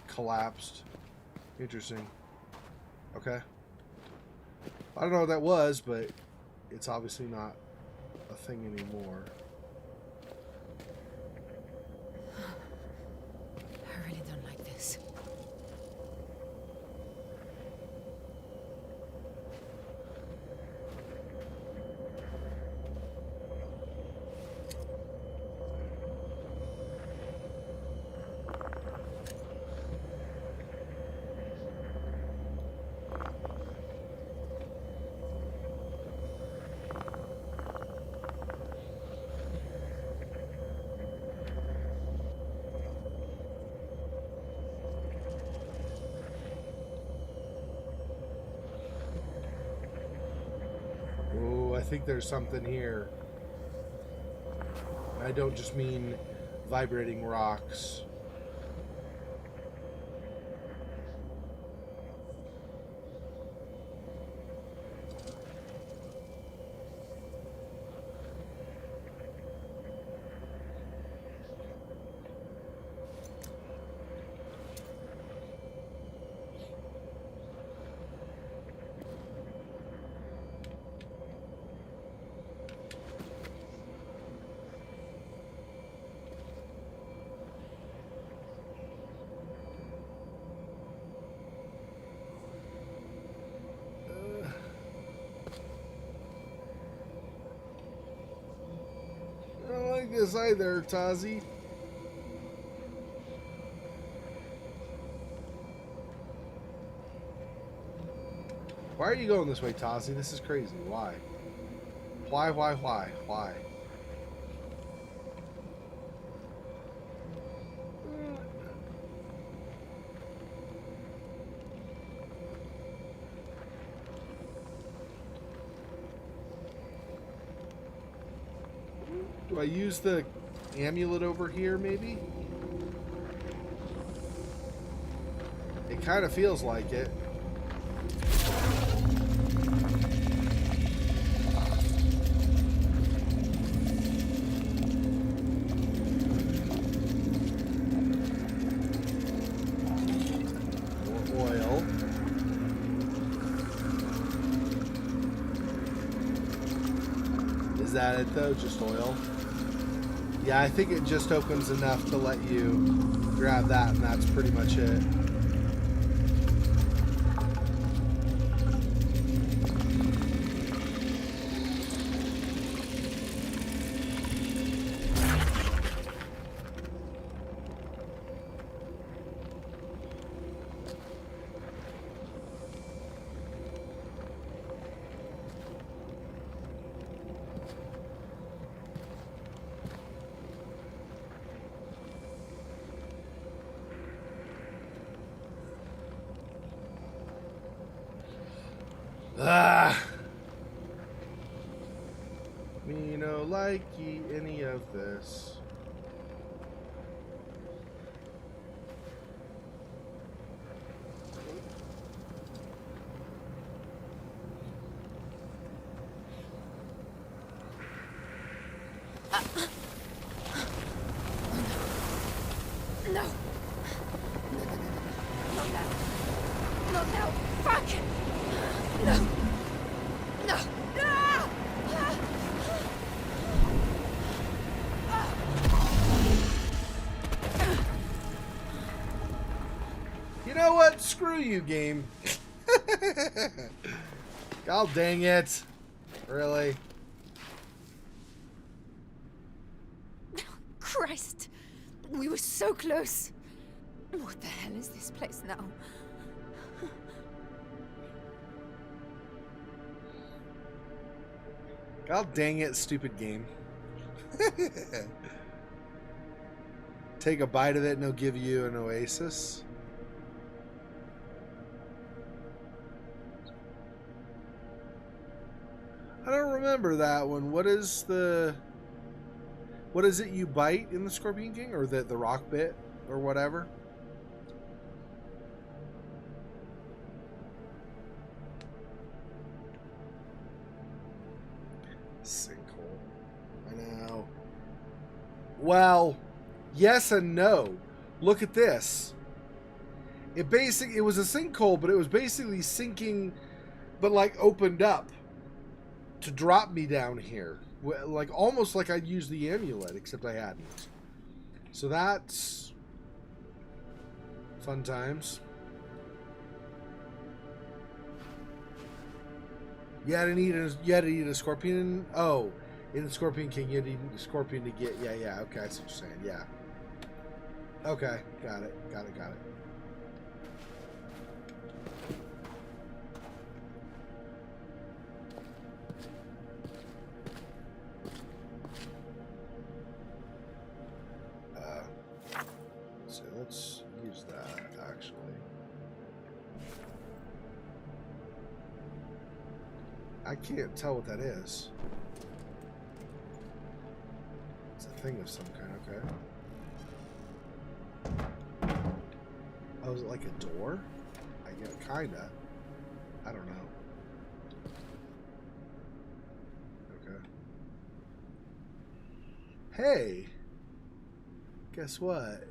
Collapsed. Interesting. Okay. I don't know what that was, but it's obviously not a thing anymore. I really don't like this. Oh, I think there's something here. I don't just mean vibrating rocks. I don't like this either, Tazi. Why are you going this way, Tazi? This is crazy. Why? Why? Do I use the amulet over here, maybe? It kind of feels like it. More oil. Is that it though? Just oil? Yeah, I think it just opens enough to let you grab that, and that's pretty much it. Ah! Me no likey any of this. No. Not now. Not now. Fuck! No. No. Ah! You know what? Screw you, game. God dang it. Really? Christ! We were so close. What the hell is this place now? God dang it, stupid game. Take a bite of it and it'll give you an oasis. I don't remember that one. What is it you bite in the Scorpion King? Or the rock bit? Or whatever? Sinkhole. I know. Well, yes and no. Look at this. It was a sinkhole, but it was basically sinking, but like opened up to drop me down here. Like almost like I'd used the amulet, except I hadn't. So that's fun times. You had to eat a scorpion. Oh, in the Scorpion King, you had to eat a scorpion to get. Yeah. Okay, I see what you're saying. Yeah. Okay, got it. So let's use that actually. I can't tell what that is. It's a thing of some kind, okay. Oh, is it like a door? I get kinda. I don't know. Okay. Hey! Guess what?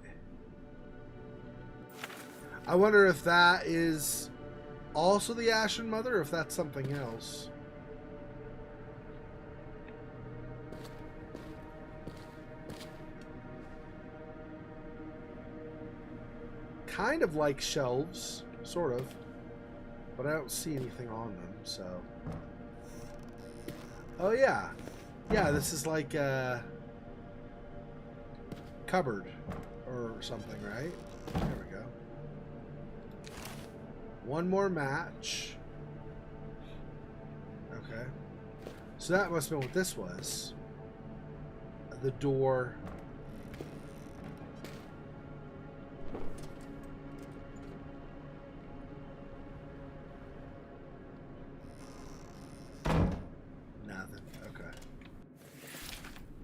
I wonder if that is also the Ashen Mother, or if that's something else. Kind of like shelves, sort of, but I don't see anything on them, so. Oh yeah, this is like a cupboard or something, right? There we go. One more match. Okay, so that must have been what this was. The door.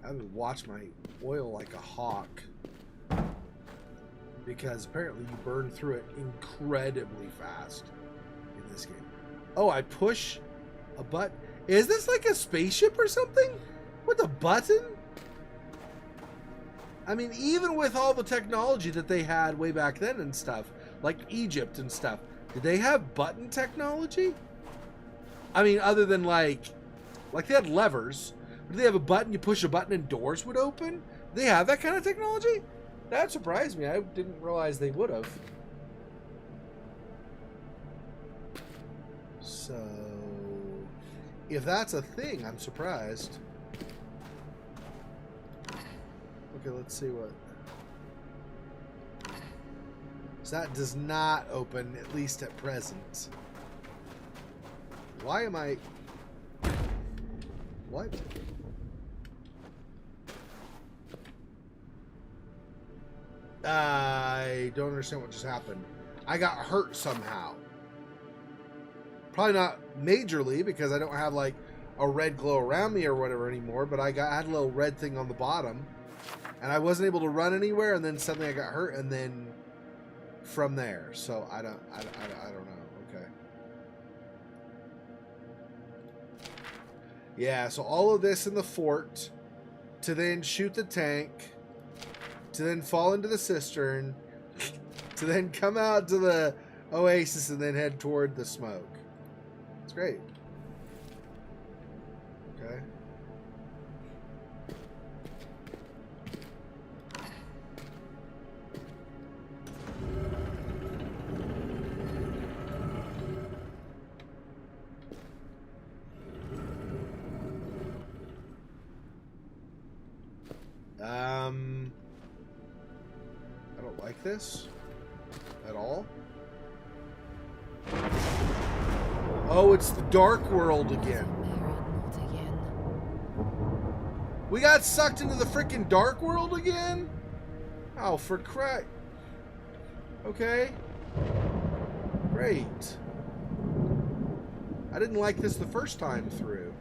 I would watch my oil like a hawk. Because apparently you burn through it incredibly fast in this game. Oh, I push a button. Is this like a spaceship or something? With a button? I mean, even with all the technology that they had way back then and stuff, like Egypt and stuff, did they have button technology? I mean, other than like they had levers. Did they have a button? You push a button and doors would open? Did they have that kind of technology? That surprised me. I didn't realize they would have. So, if that's a thing, I'm surprised. Okay, let's see what... So that does not open, at least at present. Why am I... What? I don't understand what just happened. I got hurt somehow. Probably not majorly because I don't have like a red glow around me or whatever anymore, but I had a little red thing on the bottom and I wasn't able to run anywhere, and then suddenly I got hurt, and then from there. So I don't know. Okay. Yeah, so all of this in the fort to then shoot the tank, to then fall into the cistern, to then come out to the oasis and then head toward the smoke. It's great. Okay. I don't like this at all. Oh, it's the Dark World again. Not again. We got sucked into the freaking Dark World again? Oh, for crap. Okay. Great. I didn't like this the first time through.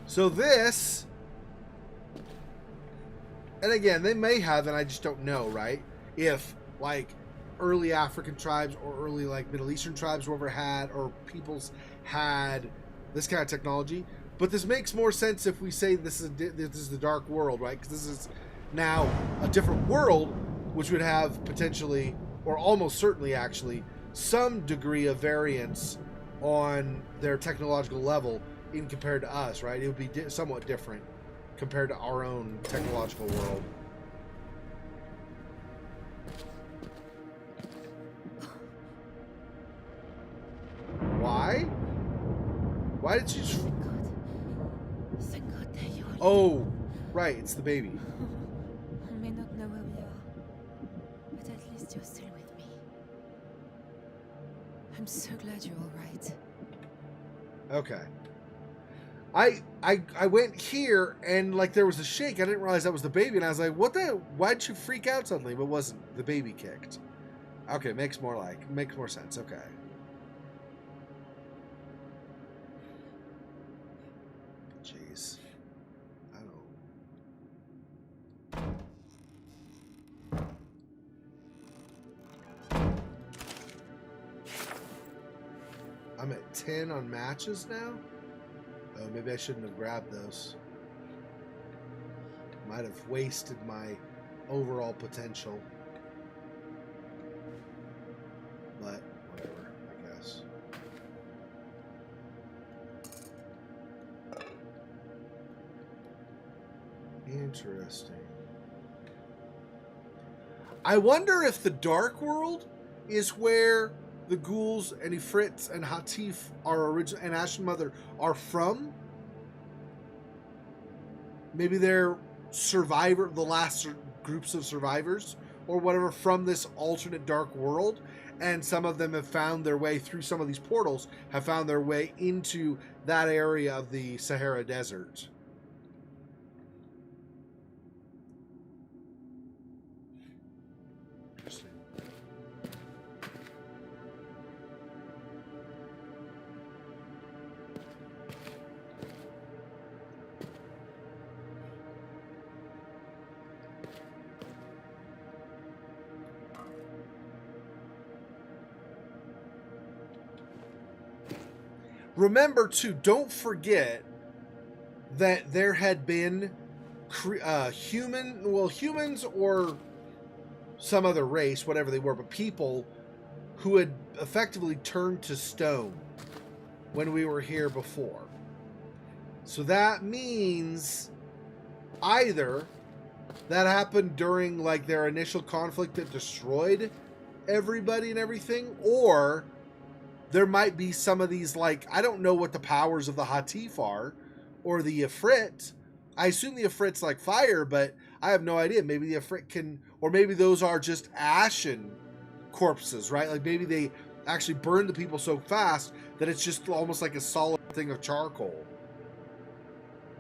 So this, and again, they may have, and I just don't know, right? If like early African tribes or early like Middle Eastern tribes, whoever had, or peoples had this kind of technology. But this makes more sense if we say this is the Dark World, right? Because this is now a different world, which would have potentially, or almost certainly actually, some degree of variance on their technological level in compared to us, right? It would be somewhat different compared to our own technological world. Why? Why did you just... Thank God that you are. Oh, right, it's the baby. I may not know where we are, but at least you're still with me. I'm so glad you're all right. Okay. I went here and like there was a shake. I didn't realize that was the baby, and I was like, "What the? Why'd you freak out suddenly?" But it wasn't. The baby kicked. Okay, makes more sense. Okay. Jeez. I don't. I'm at 10 on matches now. Oh, maybe I shouldn't have grabbed those. Might have wasted my overall potential. But, whatever, I guess. Interesting. I wonder if the Dark World is where the ghouls and Ifrits and Hatif are original, and Ashen Mother are from. Maybe they're the last groups of survivors or whatever from this alternate dark world, and some of them have found their way through some of these portals, have found their way into that area of the Sahara Desert. remember too, don't forget that there had been humans or some other race, whatever they were, but people who had effectively turned to stone when we were here before. So that means either that happened during like their initial conflict that destroyed everybody and everything, or there might be some of these, like, I don't know what the powers of the Hatif are, or the Ifrit. I assume the Ifrit's like fire, but I have no idea. Maybe the Ifrit can, or maybe those are just ashen corpses, right? Like maybe they actually burn the people so fast that it's just almost like a solid thing of charcoal.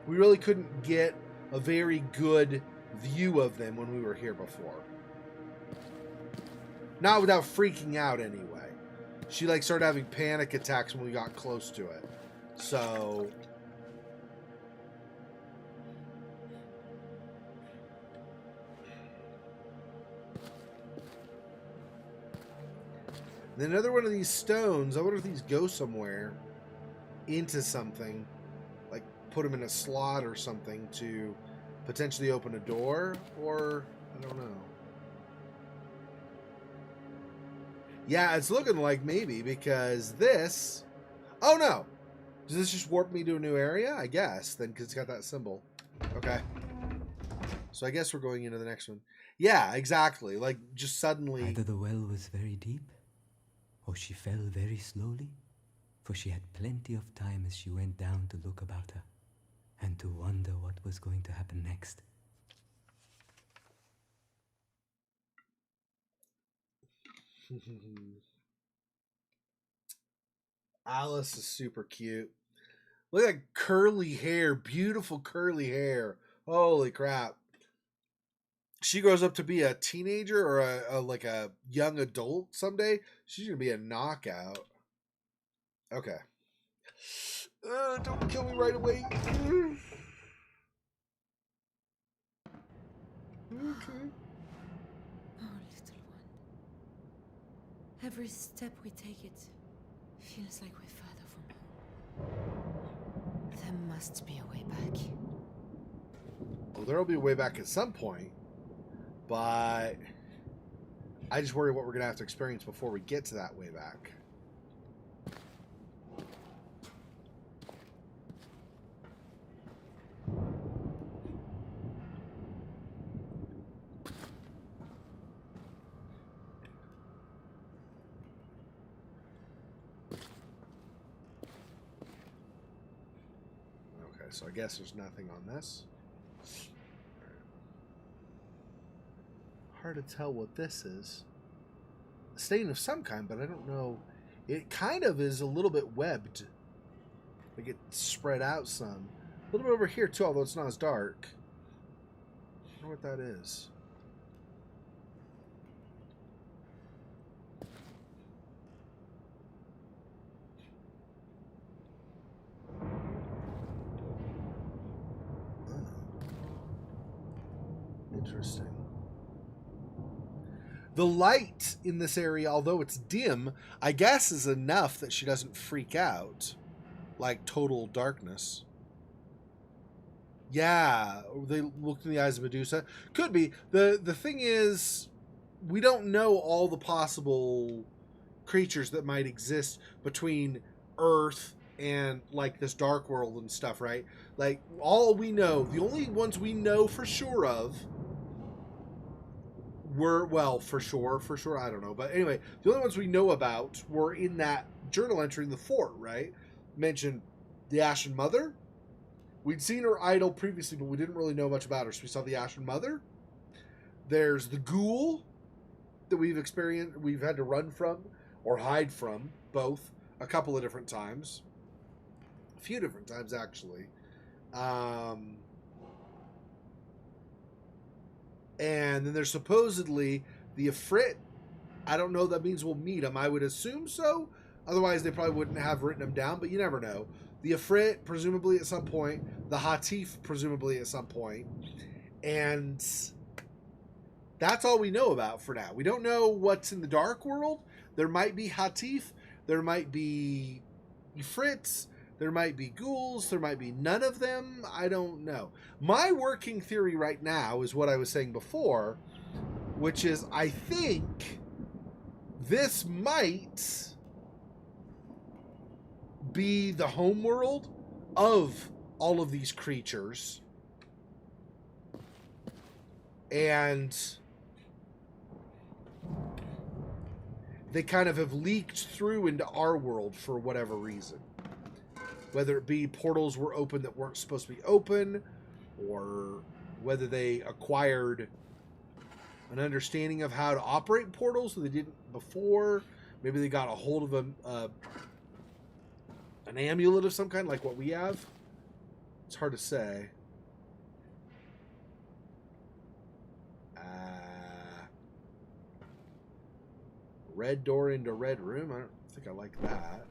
We really couldn't get a very good view of them when we were here before. Not without freaking out anyway. She like started having panic attacks when we got close to it. So then another one of these stones, I wonder if these go somewhere into something, like put them in a slot or something to potentially open a door, or I don't know. Yeah, it's looking like maybe, because this... Oh, no! Does this just warp me to a new area? I guess, then, because it's got that symbol. Okay. So I guess we're going into the next one. Yeah, exactly. Like, just suddenly... Either the well was very deep, or she fell very slowly, for she had plenty of time as she went down to look about her, and to wonder what was going to happen next. Alice is super cute. Look at that curly hair. Beautiful curly hair. Holy crap. She grows up to be a teenager or a like a young adult someday. She's going to be a knockout. Okay. Don't kill me right away. Okay. Oh, little one. Every step we take, it feels like we're further from home. There must be a way back. Well, there'll be a way back at some point, but I just worry what we're going to have to experience before we get to that way back. So I guess there's nothing on this. Hard to tell what this is. A stain of some kind, but I don't know. It kind of is a little bit webbed. Like it's spread out some. A little bit over here too, although it's not as dark. I wonder what that is. Interesting. The light in this area, although it's dim, I guess is enough that she doesn't freak out. Like total darkness. Yeah, they looked in the eyes of Medusa. Could be. The thing is, we don't know all the possible creatures that might exist between Earth and like this dark world and stuff, right? Like all we know, the only ones we know for sure of were, well, for sure, I don't know. But anyway, the only ones we know about were in that journal entry in the fort, right? Mentioned the Ashen Mother. We'd seen her idol previously, but we didn't really know much about her. So we saw the Ashen Mother. There's the ghoul that we've experienced, we've had to run from or hide from, both, a couple of different times. A few different times, actually. And then there's supposedly the Ifrit. I don't know if that means we'll meet them. I would assume so. Otherwise, they probably wouldn't have written them down, but you never know. The Ifrit, presumably at some point. The Hatif, presumably at some point. And that's all we know about for now. We don't know what's in the dark world. There might be Hatif. There might be Ifrits, there might be ghouls, there might be none of them. I don't know. My working theory right now is what I was saying before, which is I think this might be the homeworld of all of these creatures. And they kind of have leaked through into our world for whatever reason. Whether it be portals were open that weren't supposed to be open, or whether they acquired an understanding of how to operate portals that they didn't before. Maybe they got a hold of an amulet of some kind, like what we have. It's hard to say. Red door into red room. I don't think I like that.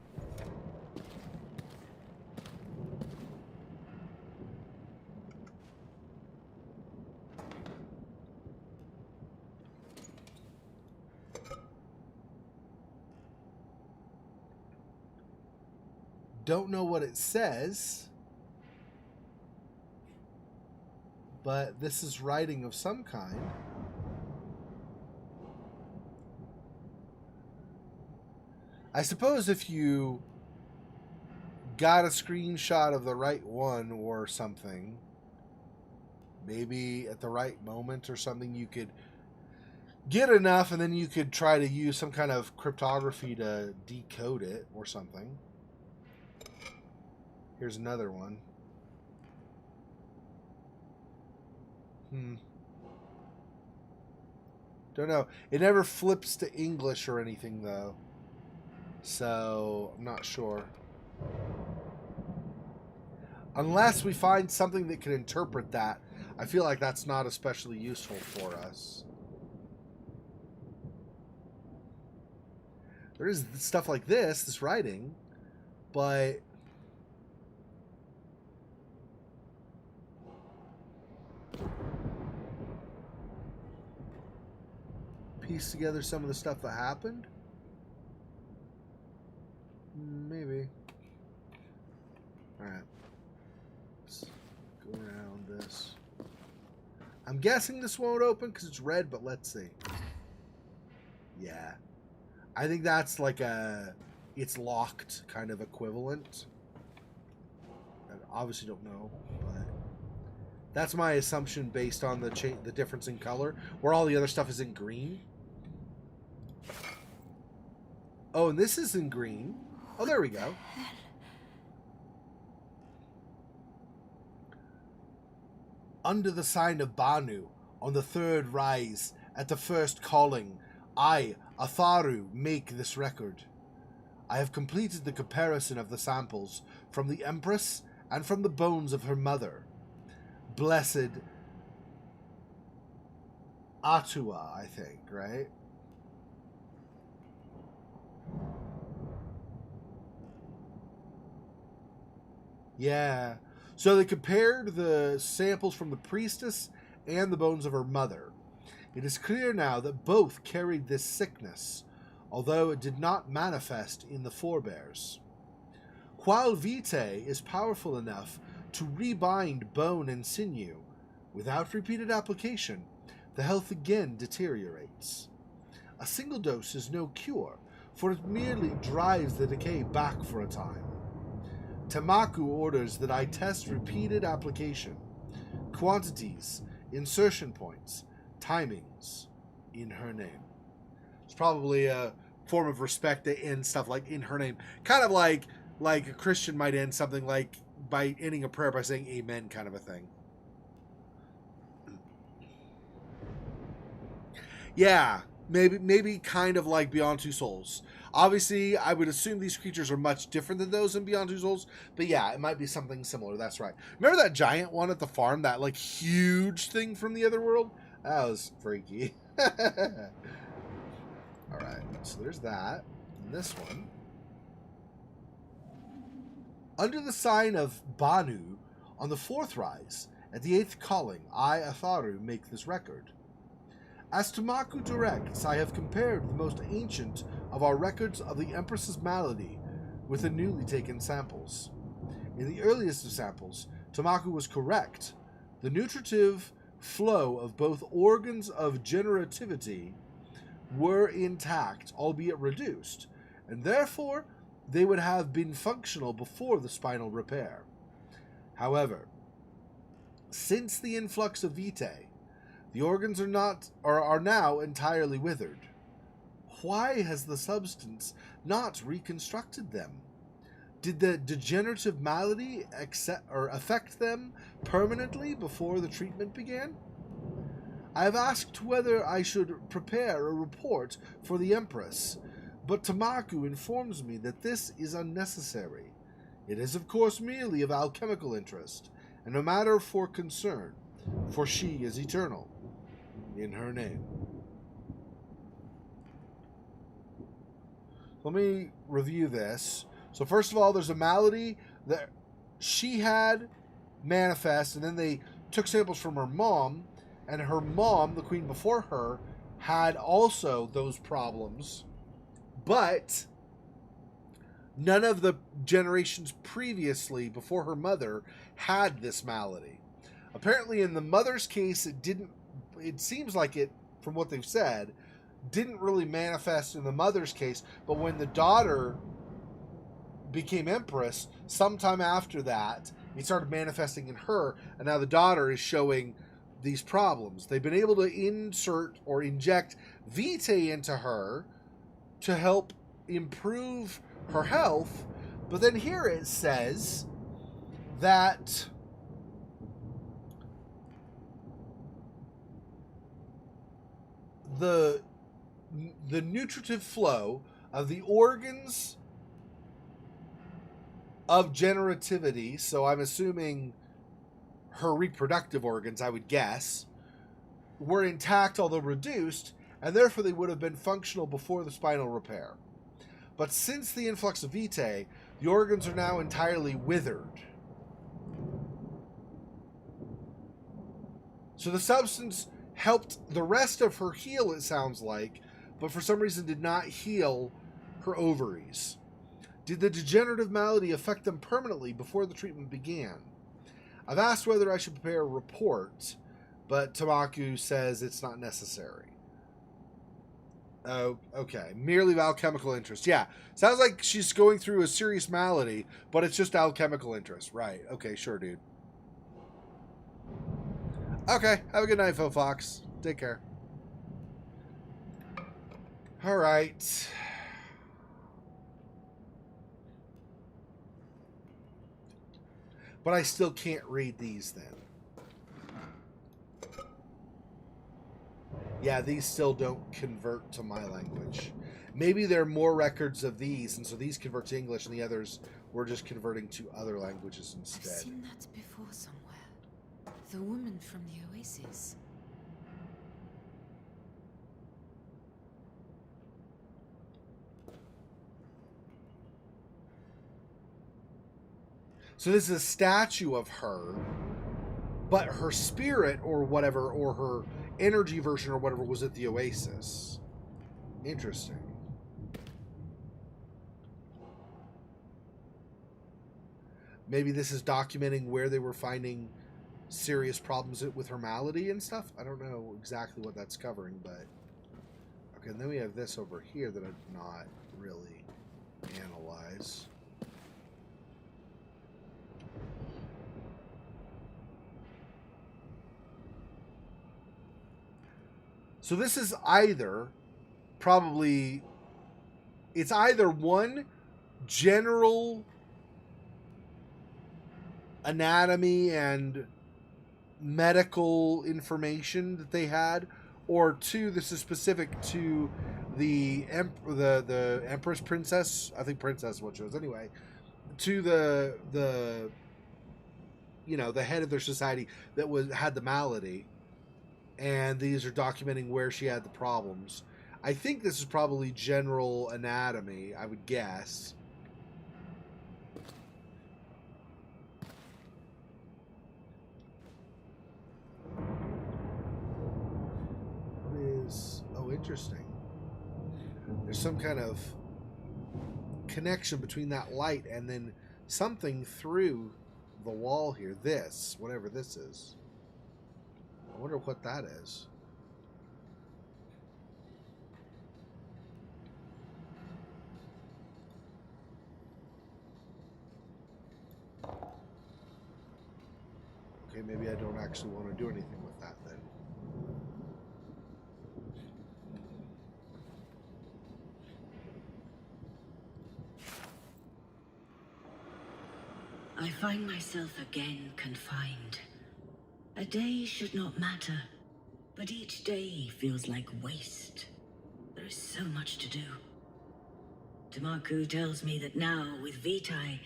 Don't know what it says, but this is writing of some kind. I suppose if you got a screenshot of the right one or something, maybe at the right moment or something, you could get enough and then you could try to use some kind of cryptography to decode it or something. Here's another one. Don't know. It never flips to English or anything, though. So, I'm not sure. Unless we find something that can interpret that, I feel like that's not especially useful for us. There is stuff like this writing, but piece together some of the stuff that happened? Maybe. Alright. Let's go around this. I'm guessing this won't open because it's red, but let's see. Yeah. I think that's like a it's locked kind of equivalent. I obviously don't know, but that's my assumption based on the difference in color, where all the other stuff is in green. Oh, and this is in green. Oh, there we go. Under the sign of Banu, on the third rise, at the first calling, I, Atharu, make this record. I have completed the comparison of the samples from the Empress and from the bones of her mother, Blessed Atua, I think, right? Yeah. So they compared the samples from the priestess and the bones of her mother. It is clear now that both carried this sickness, although it did not manifest in the forebears. While vitae is powerful enough to rebind bone and sinew, without repeated application, the health again deteriorates. A single dose is no cure, for it merely drives the decay back for a time. Tamaku orders that I test repeated application, quantities, insertion points, timings, in her name. It's probably a form of respect to end stuff like in her name. Kind of like a Christian might end something like by ending a prayer by saying amen kind of a thing. Yeah, maybe kind of like Beyond Two Souls. Obviously, I would assume these creatures are much different than those in Beyond Two Souls, but yeah, it might be something similar. That's right. Remember that giant one at the farm? That, like, huge thing from the other world? That was freaky. Alright, so there's that. And this one. Under the sign of Banu, on the fourth rise, at the eighth calling, I, Atharu, make this record. As Tamaku directs, I have compared the most ancient of our records of the Empress's malady with the newly taken samples. In the earliest of samples, Tamaku was correct. The nutritive flow of both organs of generativity were intact, albeit reduced, and therefore they would have been functional before the spinal repair. However, since the influx of vitae, the organs are now entirely withered. Why has the substance not reconstructed them? Did the degenerative malady affect them permanently before the treatment began? I have asked whether I should prepare a report for the Empress, but Tamaku informs me that this is unnecessary. It is, of course, merely of alchemical interest, and a matter for concern, for she is eternal in her name. Let me review this. So first of all, there's a malady that she had manifest, and then they took samples from her mom, and her mom, the queen before her, had also those problems, but none of the generations previously, before her mother, had this malady. Apparently in the mother's case, it seems like it, from what they've said, didn't really manifest in the mother's case, but when the daughter became empress, sometime after that, it started manifesting in her, and now the daughter is showing these problems. They've been able to insert or inject vitae into her to help improve her health, but then here it says that the nutritive flow of the organs of generativity, so I'm assuming her reproductive organs, I would guess, were intact although reduced, and therefore they would have been functional before the spinal repair. But since the influx of vitae, the organs are now entirely withered. So the substance helped the rest of her heal, it sounds like, but for some reason did not heal her ovaries. Did the degenerative malady affect them permanently before the treatment began? I've asked whether I should prepare a report, but Tamaku says it's not necessary. Oh, okay. Merely of alchemical interest. Yeah. Sounds like she's going through a serious malady, but it's just alchemical interest. Right. Okay, sure, dude. Okay. Have a good night, Phil Fox. Take care. All right. But I still can't read these then. Yeah, these still don't convert to my language. Maybe there are more records of these, and so these convert to English, and the others were just converting to other languages instead. I've seen that before somewhere. The woman from the oasis. So this is a statue of her, but her spirit or whatever, or her energy version or whatever, was at the oasis. Interesting. Maybe this is documenting where they were finding serious problems with her malady and stuff. I don't know exactly what that's covering, but okay. And then we have this over here that I did not really analyze. So this is either probably, it's either one general anatomy and medical information that they had, or two, this is specific to the Empress Princess, I think Princess is what she was anyway, to the you know, the head of their society that had the malady. And these are documenting where she had the problems. I think this is probably general anatomy, I would guess. What is... Oh, interesting. There's some kind of connection between that light and then something through the wall here. This, whatever this is. I wonder what that is. Okay, maybe I don't actually want to do anything with that then. I find myself again confined. A day should not matter, but each day feels like waste. There is so much to do. Tamaku tells me that now, with Vitae,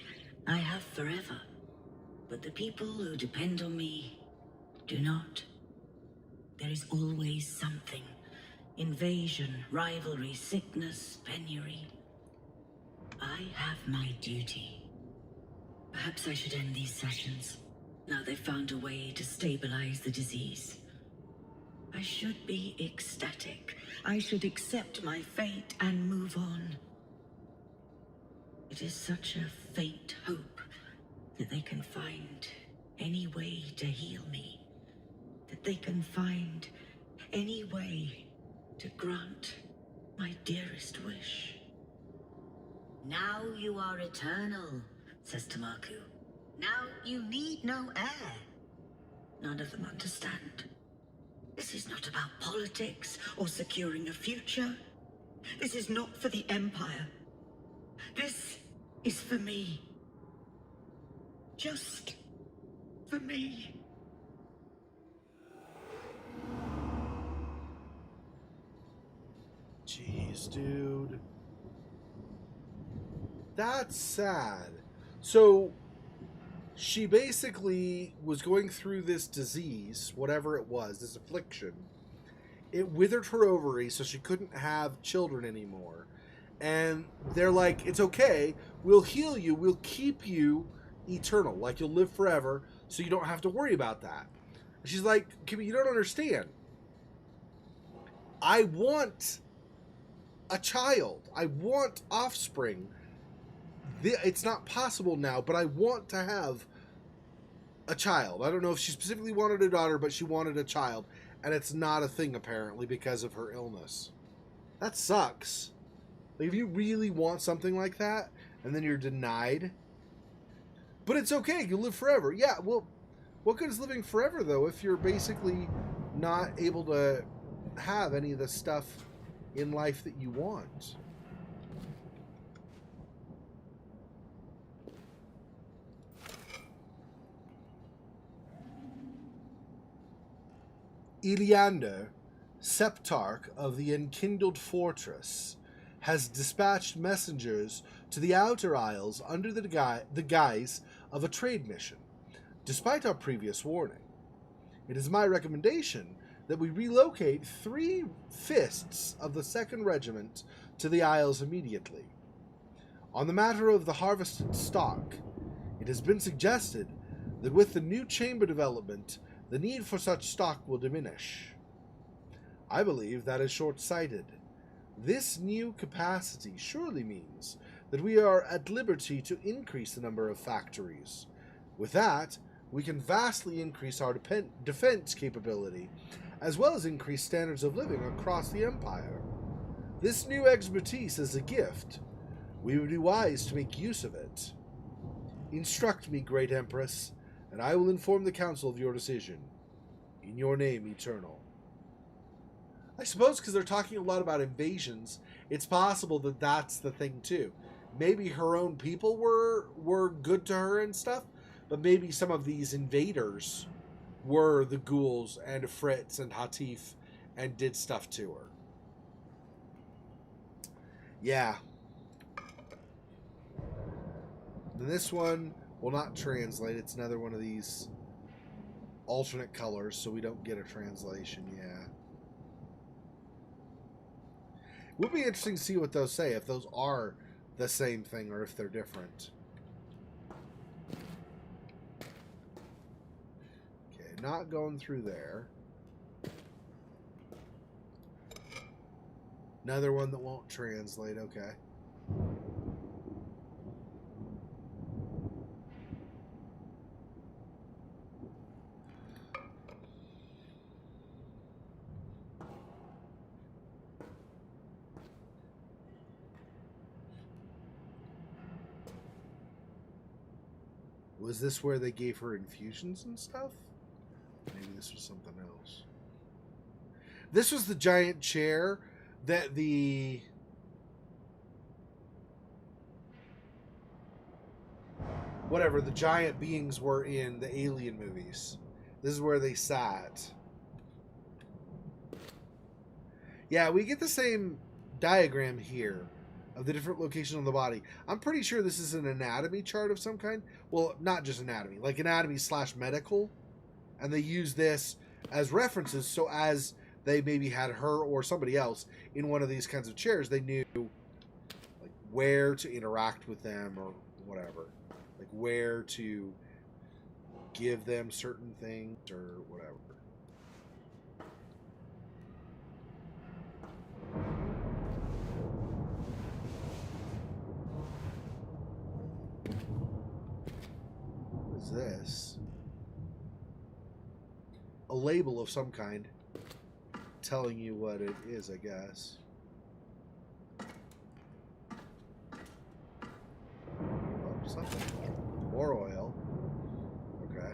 I have forever. But the people who depend on me do not. There is always something. Invasion, rivalry, sickness, penury. I have my duty. Perhaps I should end these sessions. Now they've found a way to stabilize the disease. I should be ecstatic. I should accept my fate and move on. It is such a faint hope that they can find any way to heal me. That they can find any way to grant my dearest wish. Now you are eternal, says Tamaku. Now you need no heir. None of them understand. This is not about politics or securing a future. This is not for the Empire. This is for me. Just for me. Jeez, dude. That's sad. So, she basically was going through this disease, whatever it was, this affliction. It withered her ovaries so she couldn't have children anymore. And they're like, it's okay, we'll heal you, we'll keep you eternal, like you'll live forever, so you don't have to worry about that. And she's like, Kimmy, you don't understand. I want a child. I want offspring. It's not possible now, but I want to have a child. I don't know if she specifically wanted a daughter, but she wanted a child. And it's not a thing, apparently, because of her illness. That sucks. Like, if you really want something like that, and then you're denied. But it's okay, you live forever. Yeah, well, what good is living forever, though, if you're basically not able to have any of the stuff in life that you want? Iliander, Septarch of the Enkindled Fortress, has dispatched messengers to the Outer Isles under the guise of a trade mission, despite our previous warning. It is my recommendation that we relocate 3/5 of the 2nd Regiment to the Isles immediately. On the matter of the harvested stock, it has been suggested that with the new chamber development, the need for such stock will diminish. I believe that is short-sighted. This new capacity surely means that we are at liberty to increase the number of factories. With that, we can vastly increase our defense capability, as well as increase standards of living across the Empire. This new expertise is a gift. We would be wise to make use of it. Instruct me, Great Empress, and I will inform the Council of your decision. In your name, Eternal. I suppose because they're talking a lot about invasions, it's possible that that's the thing too. Maybe her own people were good to her and stuff, but maybe some of these invaders were the ghouls and Fritz and Hatif and did stuff to her. Yeah. And this one will not translate. It's another one of these alternate colors, so we don't get a translation. Yeah. It would be interesting to see what those say, if those are the same thing or if they're different. Okay, not going through there. Another one that won't translate, okay. Was this where they gave her infusions and stuff? Maybe this was something else. This was the giant chair that the... whatever, the giant beings were in the Alien movies. This is where they sat. Yeah, we get the same diagram here of the different locations on the body. I'm pretty sure this is an anatomy chart of some kind. Well, not just anatomy, like anatomy / medical. And they use this as references, so as they maybe had her or somebody else in one of these kinds of chairs, they knew like where to interact with them or whatever. Like where to give them certain things or whatever. What is this? A label of some kind telling you what it is, I guess. Oh, something. More oil. Okay.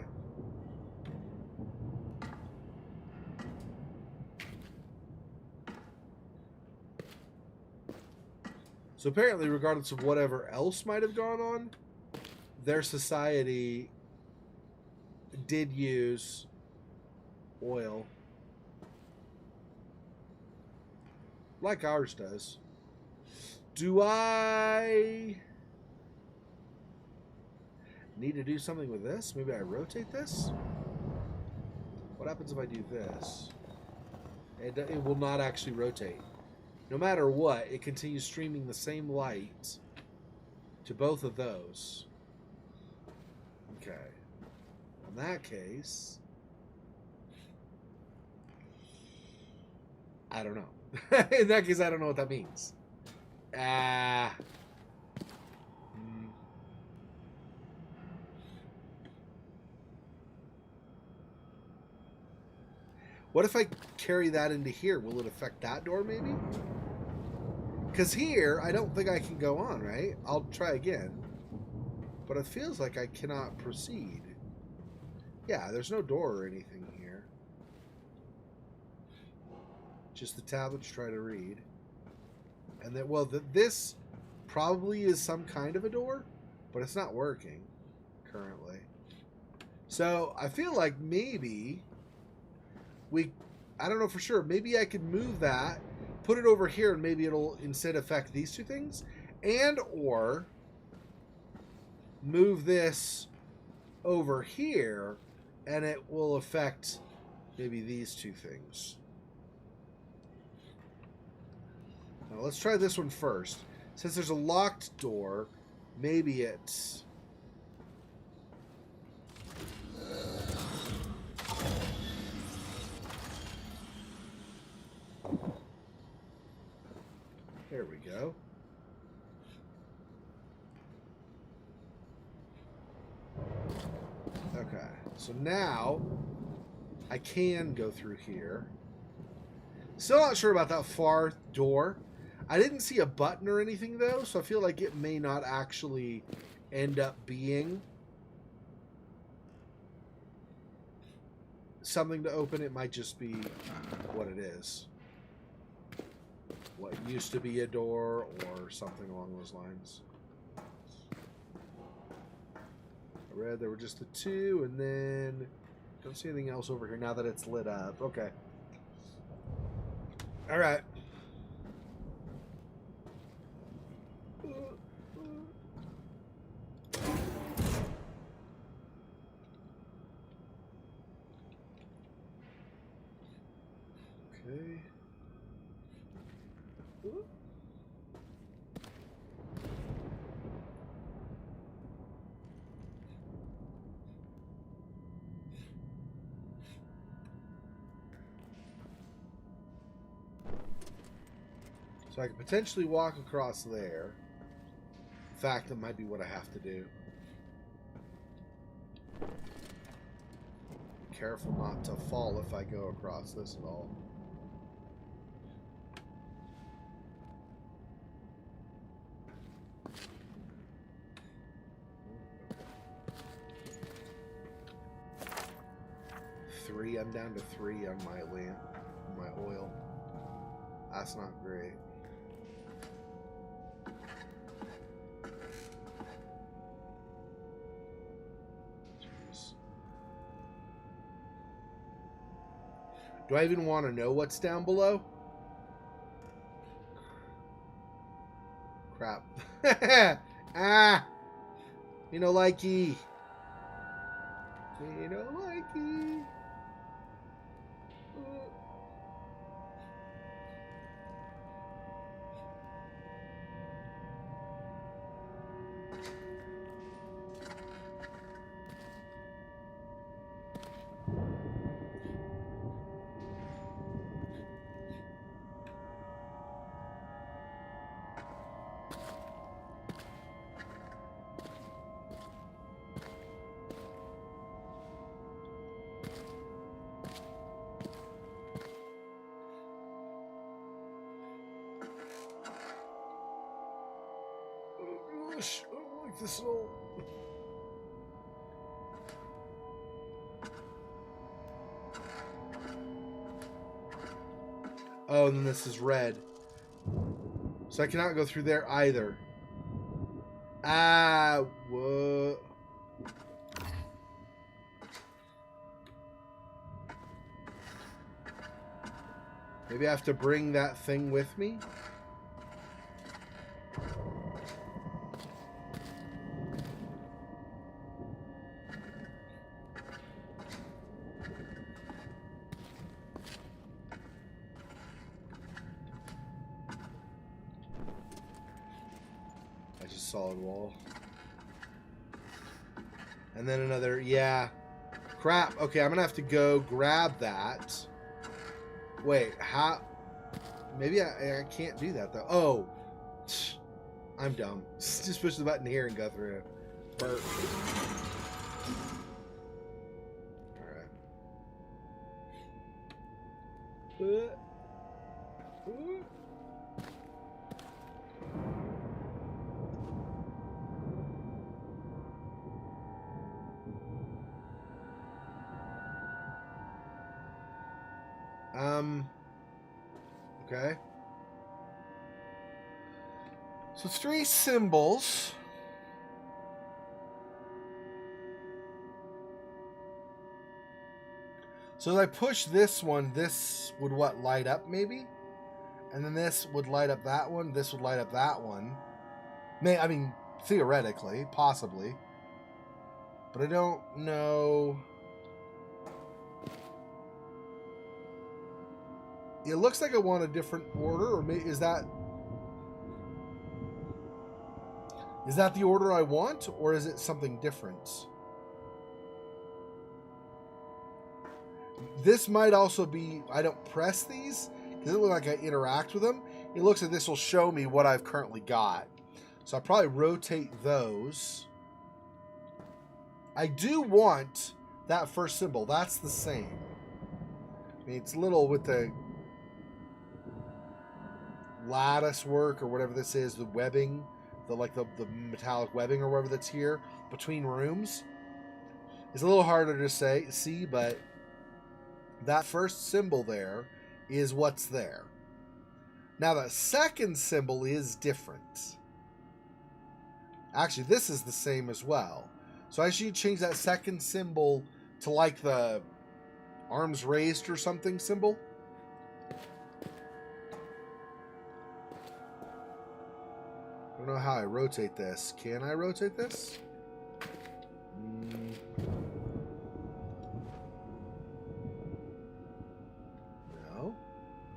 So apparently, regardless of whatever else might have gone on, their society did use oil like ours does. Do I need to do something with this? Maybe I rotate this? What happens if I do this? It will not actually rotate. No matter what, it continues streaming the same light to both of those. Okay. In that case, I don't know. In that case, I don't know what that means. What if I carry that into here? Will it affect that door, maybe? Because here, I don't think I can go on, right? I'll try again. But it feels like I cannot proceed. Yeah, there's no door or anything here. Just the tablet to try to read. And then, well, this probably is some kind of a door, but it's not working currently. So I feel like maybe I don't know for sure. Maybe I could move that, put it over here, and maybe it'll instead affect these two things, and or move this over here, and it will affect maybe these two things. Now let's try this one first. Since there's a locked door, maybe it's... There we go. Okay, so now I can go through here. Still not sure about that far door. I didn't see a button or anything though, so I feel like it may not actually end up being something to open. It might just be what it is. What used to be a door or something along those lines. I read there were just the two, and then don't see anything else over here now that it's lit up. Okay. All right. Okay. So I could potentially walk across there. In fact, that might be what I have to do. Careful not to fall if I go across this at all. 3. I'm down to 3 on my lamp, my oil. That's not great. Jeez. Do I even want to know what's down below? Crap. Ah! You know, likey. You know, likey. Gosh, I don't like this at all. Oh, and then this is red. So I cannot go through there either. Ah, what? Maybe I have to bring that thing with me? Solid wall. And then another, yeah. Crap. Okay, I'm gonna have to go grab that. Wait, how? Maybe I can't do that though. Oh, I'm dumb. Just push the button here and go through. Burp. Alright. Okay. So 3 symbols. So as I push this one, this would what, light up maybe? And then this would light up that one, this would light up that one. I mean, theoretically, possibly. But I don't know. It looks like I want a different order, or maybe, is that the order I want, or is it something different? This might also be, I don't press these, because it looks like I interact with them. It looks like this will show me what I've currently got. So I'll probably rotate those. I do want that first symbol. That's the same. I mean, it's little with the lattice work or whatever this is, the webbing, the metallic webbing or whatever that's here between rooms. It's a little harder to see, but that first symbol there is what's there. Now the second symbol is different. Actually, this is the same as well. So I should change that second symbol to like the arms raised or something symbol. I don't know how I rotate this. Can I rotate this? No.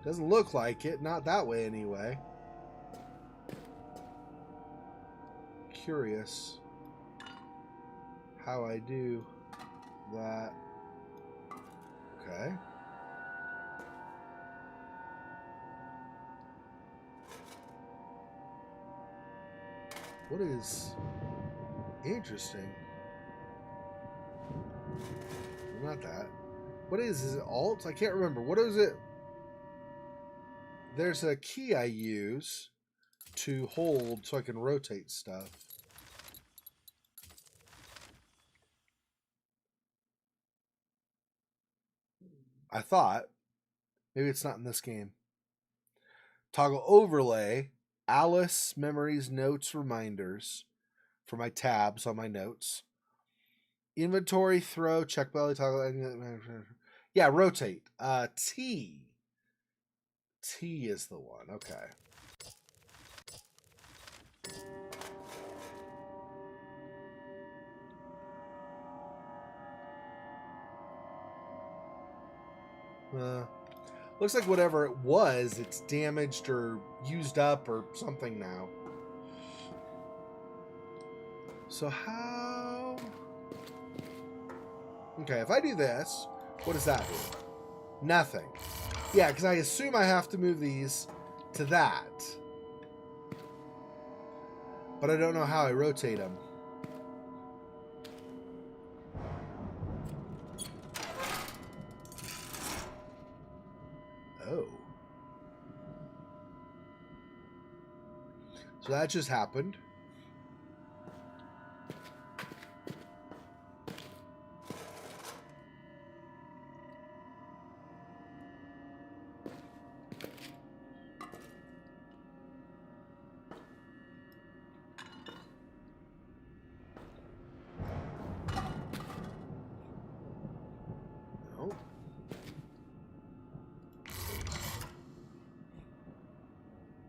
Doesn't look like it. Not that way anyway. Curious how I do that. Okay. What is interesting? Not that. What is it? Alt? I can't remember. What is it? There's a key I use to hold so I can rotate stuff. I thought. Maybe it's not in this game. Toggle overlay, Alice, memories, notes, reminders for my tabs on my notes. Inventory, throw, check belly, toggle. Yeah, rotate. T. T is the one. Okay. Looks like whatever it was, it's damaged or used up or something now. So how... Okay, if I do this, what does that do? Nothing. Yeah, because I assume I have to move these to that. But I don't know how I rotate them. Oh. So that just happened.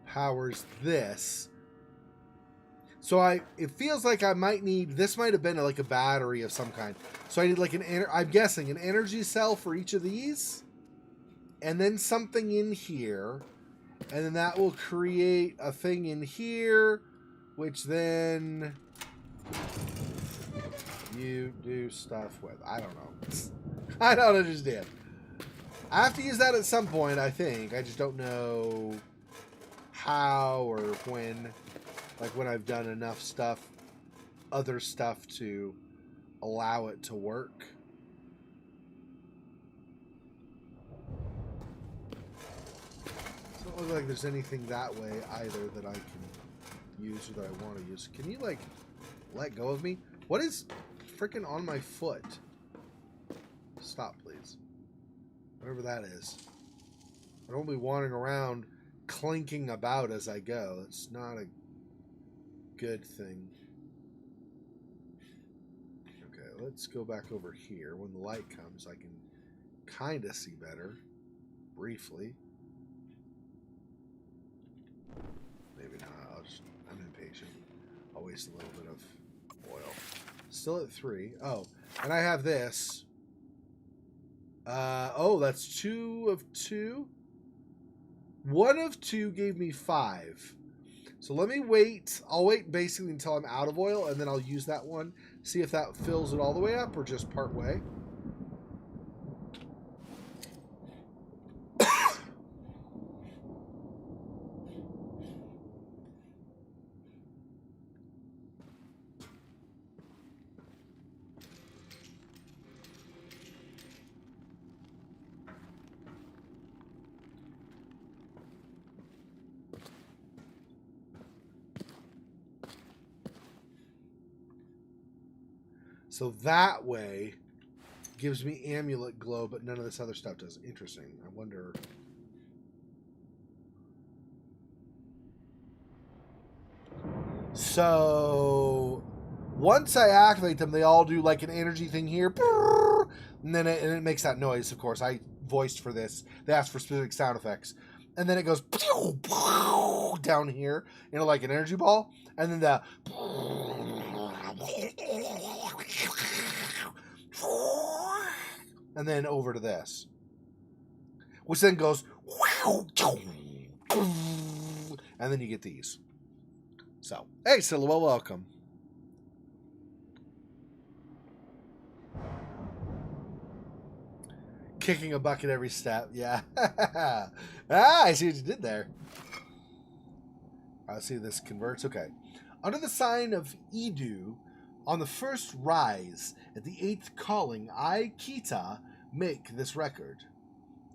Powers this. So it feels like I might need, this might have been like a battery of some kind. So I need like I'm guessing an energy cell for each of these. And then something in here. And then that will create a thing in here, which then you do stuff with. I don't know. I don't understand. I have to use that at some point, I think. I just don't know how or when. Like when I've done enough stuff, other stuff to allow it to work. Doesn't look like there's anything that way either that I can use or that I want to use. Can you like let go of me? What is freaking on my foot? Stop, please. Whatever that is. I don't be wandering around clinking about as I go. It's not a good thing. Okay, let's go back over here. When the light comes, I can kind of see better. Briefly. Maybe not. I'm impatient. I'll waste a little bit of oil. Still at 3. Oh, and I have this. Oh, that's 2 of 2. 1 of 2 gave me 5. So let me wait. I'll wait basically until I'm out of oil, and then I'll use that one. See if that fills it all the way up or just part way. So that way gives me amulet glow, but none of this other stuff does. Interesting. I wonder. So once I activate them, they all do like an energy thing here. And then it makes that noise, of course. I voiced for this. They asked for specific sound effects. And then it goes down here, you know, like an energy ball. And then the and then over to this, which then goes, and then you get these. So, hey, Silhouette, welcome. Kicking a bucket every step, yeah. I see what you did there. I see this converts. Okay. Under the sign of Edu, on the first rise at the 8th calling, I, Kita, make this record.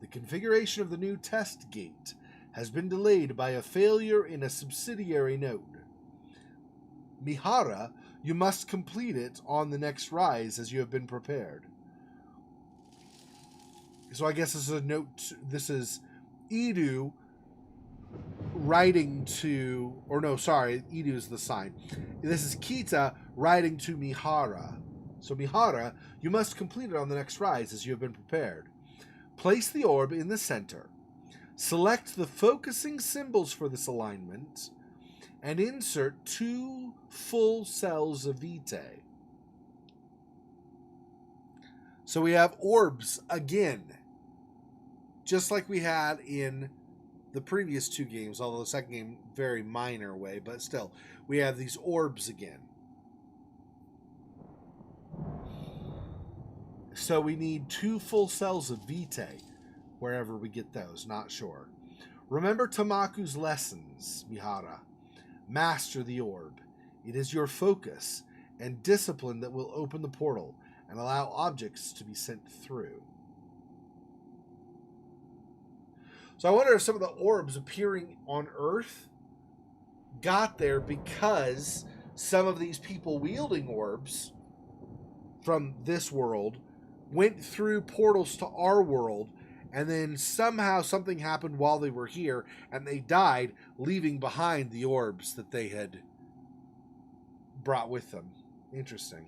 The configuration of the new test gate has been delayed by a failure in a subsidiary node. Mihara, you must complete it on the next rise as you have been prepared. So I guess this is a note. This is Edu writing to, or no, sorry, Edu is the sign. This is Kita writing to Mihara. So Mihara, you must complete it on the next rise as you have been prepared. Place the orb in the center. Select the focusing symbols for this alignment and insert 2 full cells of Vitae. So we have orbs again, just like we had in the previous 2 games, although the second game, very minor way, but still, we have these orbs again. So we need 2 full cells of Vitae, wherever we get those, not sure. Remember Tamaku's lessons, Mihara. Master the orb. It is your focus and discipline that will open the portal and allow objects to be sent through. So I wonder if some of the orbs appearing on Earth got there because some of these people wielding orbs from this world went through portals to our world, and then somehow something happened while they were here, and they died, leaving behind the orbs that they had brought with them. Interesting.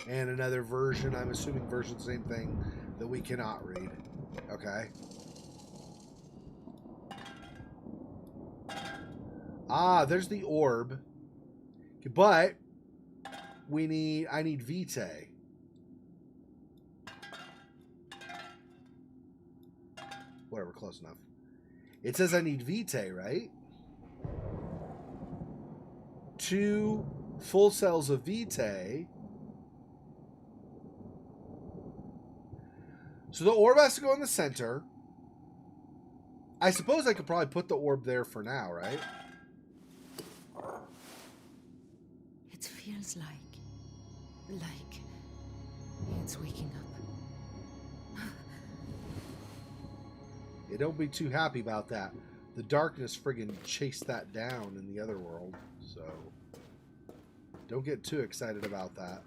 And another version, I'm assuming version, same thing, that we cannot read. Okay. Ah, there's the orb. But I need Vitae. Whatever, close enough. It says I need Vitae, right? 2 full cells of Vitae. So the orb has to go in the center. I suppose I could probably put the orb there for now, right? It feels like it's waking up. Yeah, don't be too happy about that. The darkness friggin' chased that down in the other world, so don't get too excited about that.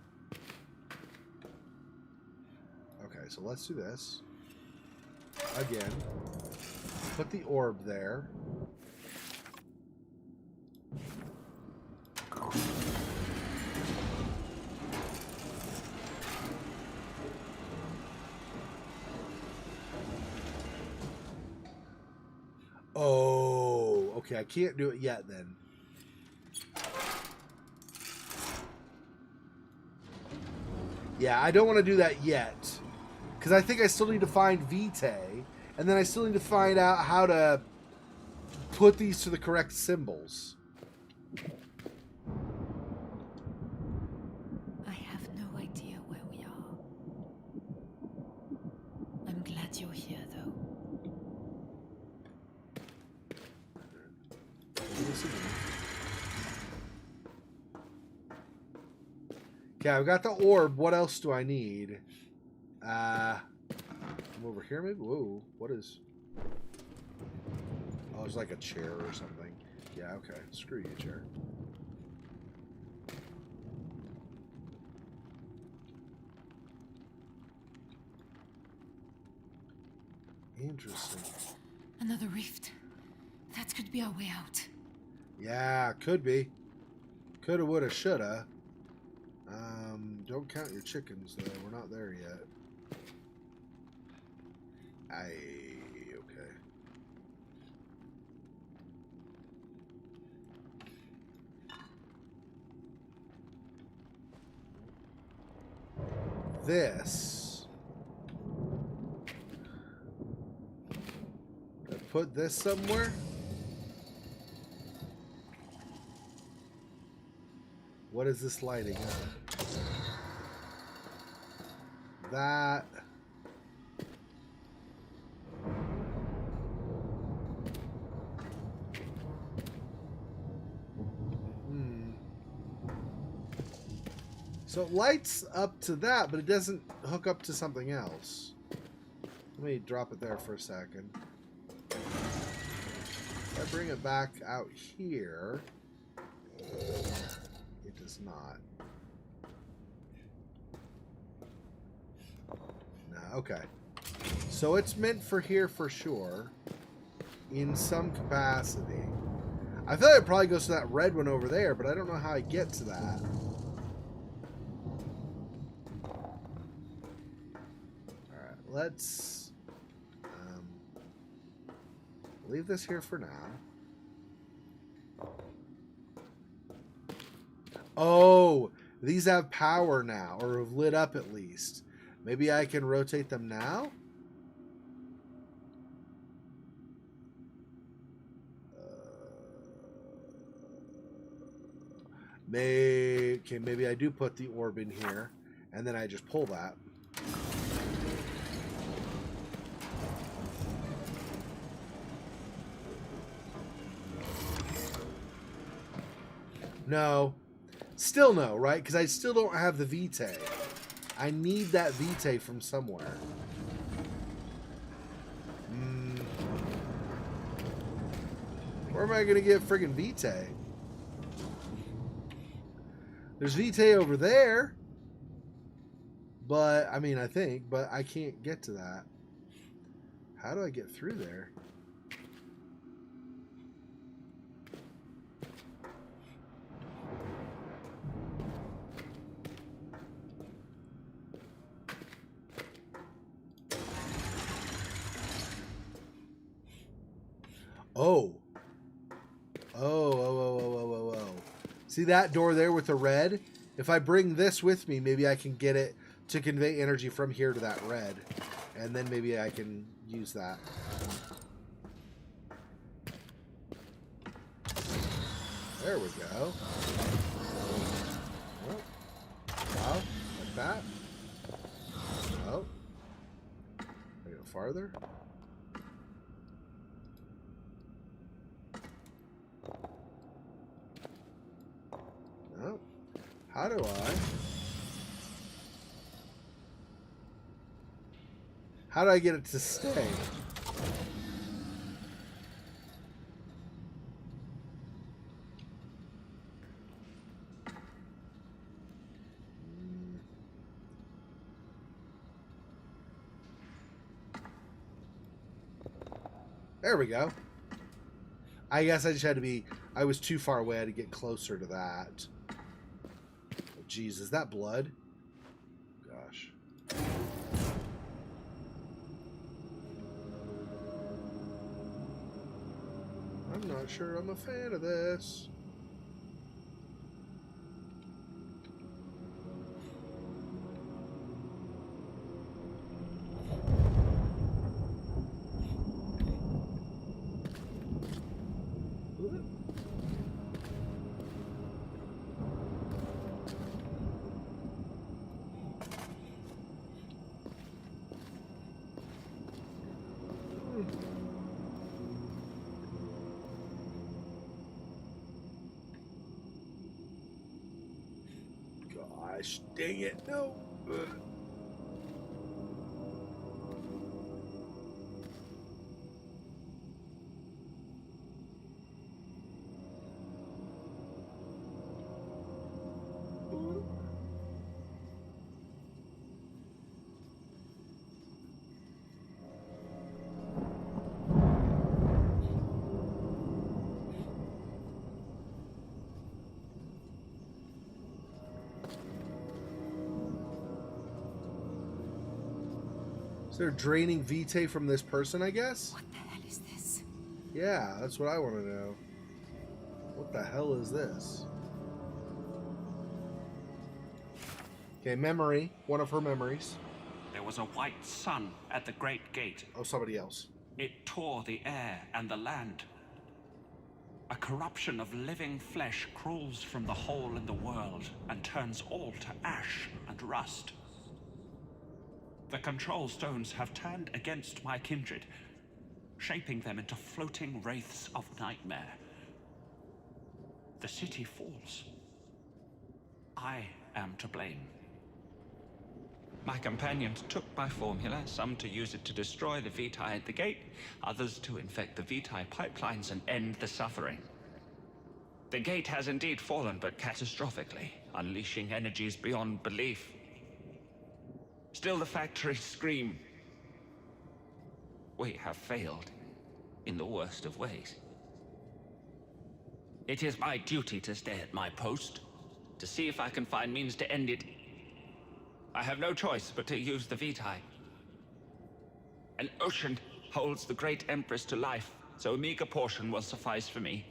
Okay, so let's do this. Again. Put the orb there. Oh, okay, I can't do it yet then. Yeah, I don't want to do that yet. Because I think I still need to find Vitae. And then I still need to find out how to put these to the correct symbols. I have no idea where we are. I'm glad you're here, though. Okay, I've got the orb. What else do I need? I'm over here, maybe? Whoa, what is... Oh, it's like a chair or something. Yeah, okay. Screw you, chair. Interesting. Another rift. That could be our way out. Yeah, could be. Coulda, woulda, shoulda. Don't count your chickens, though. We're not there yet. Okay. This. Put this somewhere. What is this lighting up? That. So it lights up to that, but it doesn't hook up to something else. Let me drop it there for a second. If I bring it back out here, it does not. Nah, okay. So it's meant for here for sure. In some capacity. I feel like it probably goes to that red one over there, but I don't know how I get to that. Alright, let's leave this here for now. Oh, these have power now, or have lit up at least. Maybe I can rotate them now? Maybe I do put the orb in here, and then I just pull that. No. Still no, right? Because I still don't have the Vitae. I need that Vitae from somewhere. Where am I going to get friggin' Vitae? There's Vitae over there. But, I mean, I think. But I can't get to that. How do I get through there? Oh. Oh. See that door there with the red? If I bring this with me, maybe I can get it to convey energy from here to that red. And then maybe I can use that. There we go. Oh, like that. Oh. I go farther. No. How do I? How do I get it to stay? There we go. I guess I just had to be... I was too far away. I had to get closer to that. Oh, jeez, is that blood? Gosh. I'm not sure I'm a fan of this. Gosh, dang it, no. Ugh. So they're draining Vitae from this person, I guess? What the hell is this? Yeah, that's what I want to know. What the hell is this? Okay, memory. One of her memories. There was a white sun at the great gate. Oh, somebody else. It tore the air and the land. A corruption of living flesh crawls from the hole in the world and turns all to ash and rust. The control stones have turned against my kindred, shaping them into floating wraiths of nightmare. The city falls. I am to blame. My companions took my formula, some to use it to destroy the Vitae at the gate, others to infect the Vitae pipelines and end the suffering. The gate has indeed fallen, but catastrophically, unleashing energies beyond belief. Still the factories scream. We have failed in the worst of ways. It is my duty to stay at my post, to see if I can find means to end it. I have no choice but to use the Vitae. An ocean holds the great Empress to life, so a meager portion will suffice for me.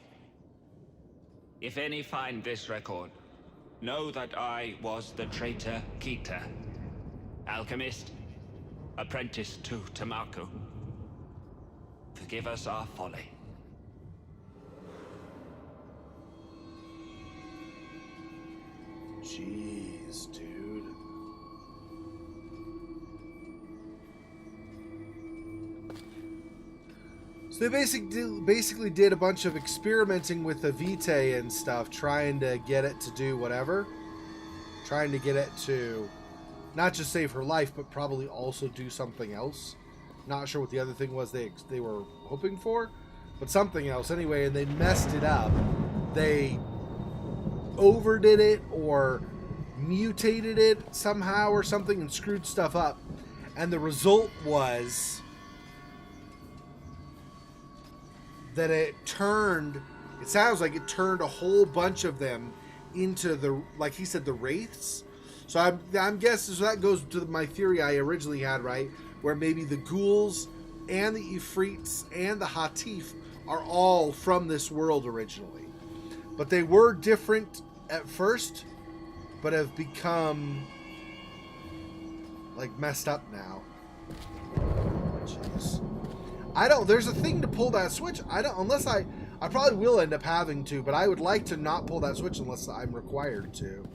If any find this record, know that I was the traitor Kita, alchemist, apprentice to Tamaku. Forgive us our folly. Jeez, dude. So they basically did a bunch of experimenting with the Vitae and stuff, trying to get it to do whatever. Trying to get it to not just save her life, but probably also do something else. Not sure what the other thing was they were hoping for, but something else anyway, and they messed it up. They overdid it or mutated it somehow or something and screwed stuff up. And the result was that it sounds like it turned a whole bunch of them into the, like he said, the wraiths. So I'm guessing, so that goes to my theory I originally had, right? Where maybe the ghouls and the Ifrits and the Hatif are all from this world originally. But they were different at first, but have become like messed up now. Jeez. There's a thing to pull that switch. Unless I probably will end up having to, but I would like to not pull that switch unless I'm required to.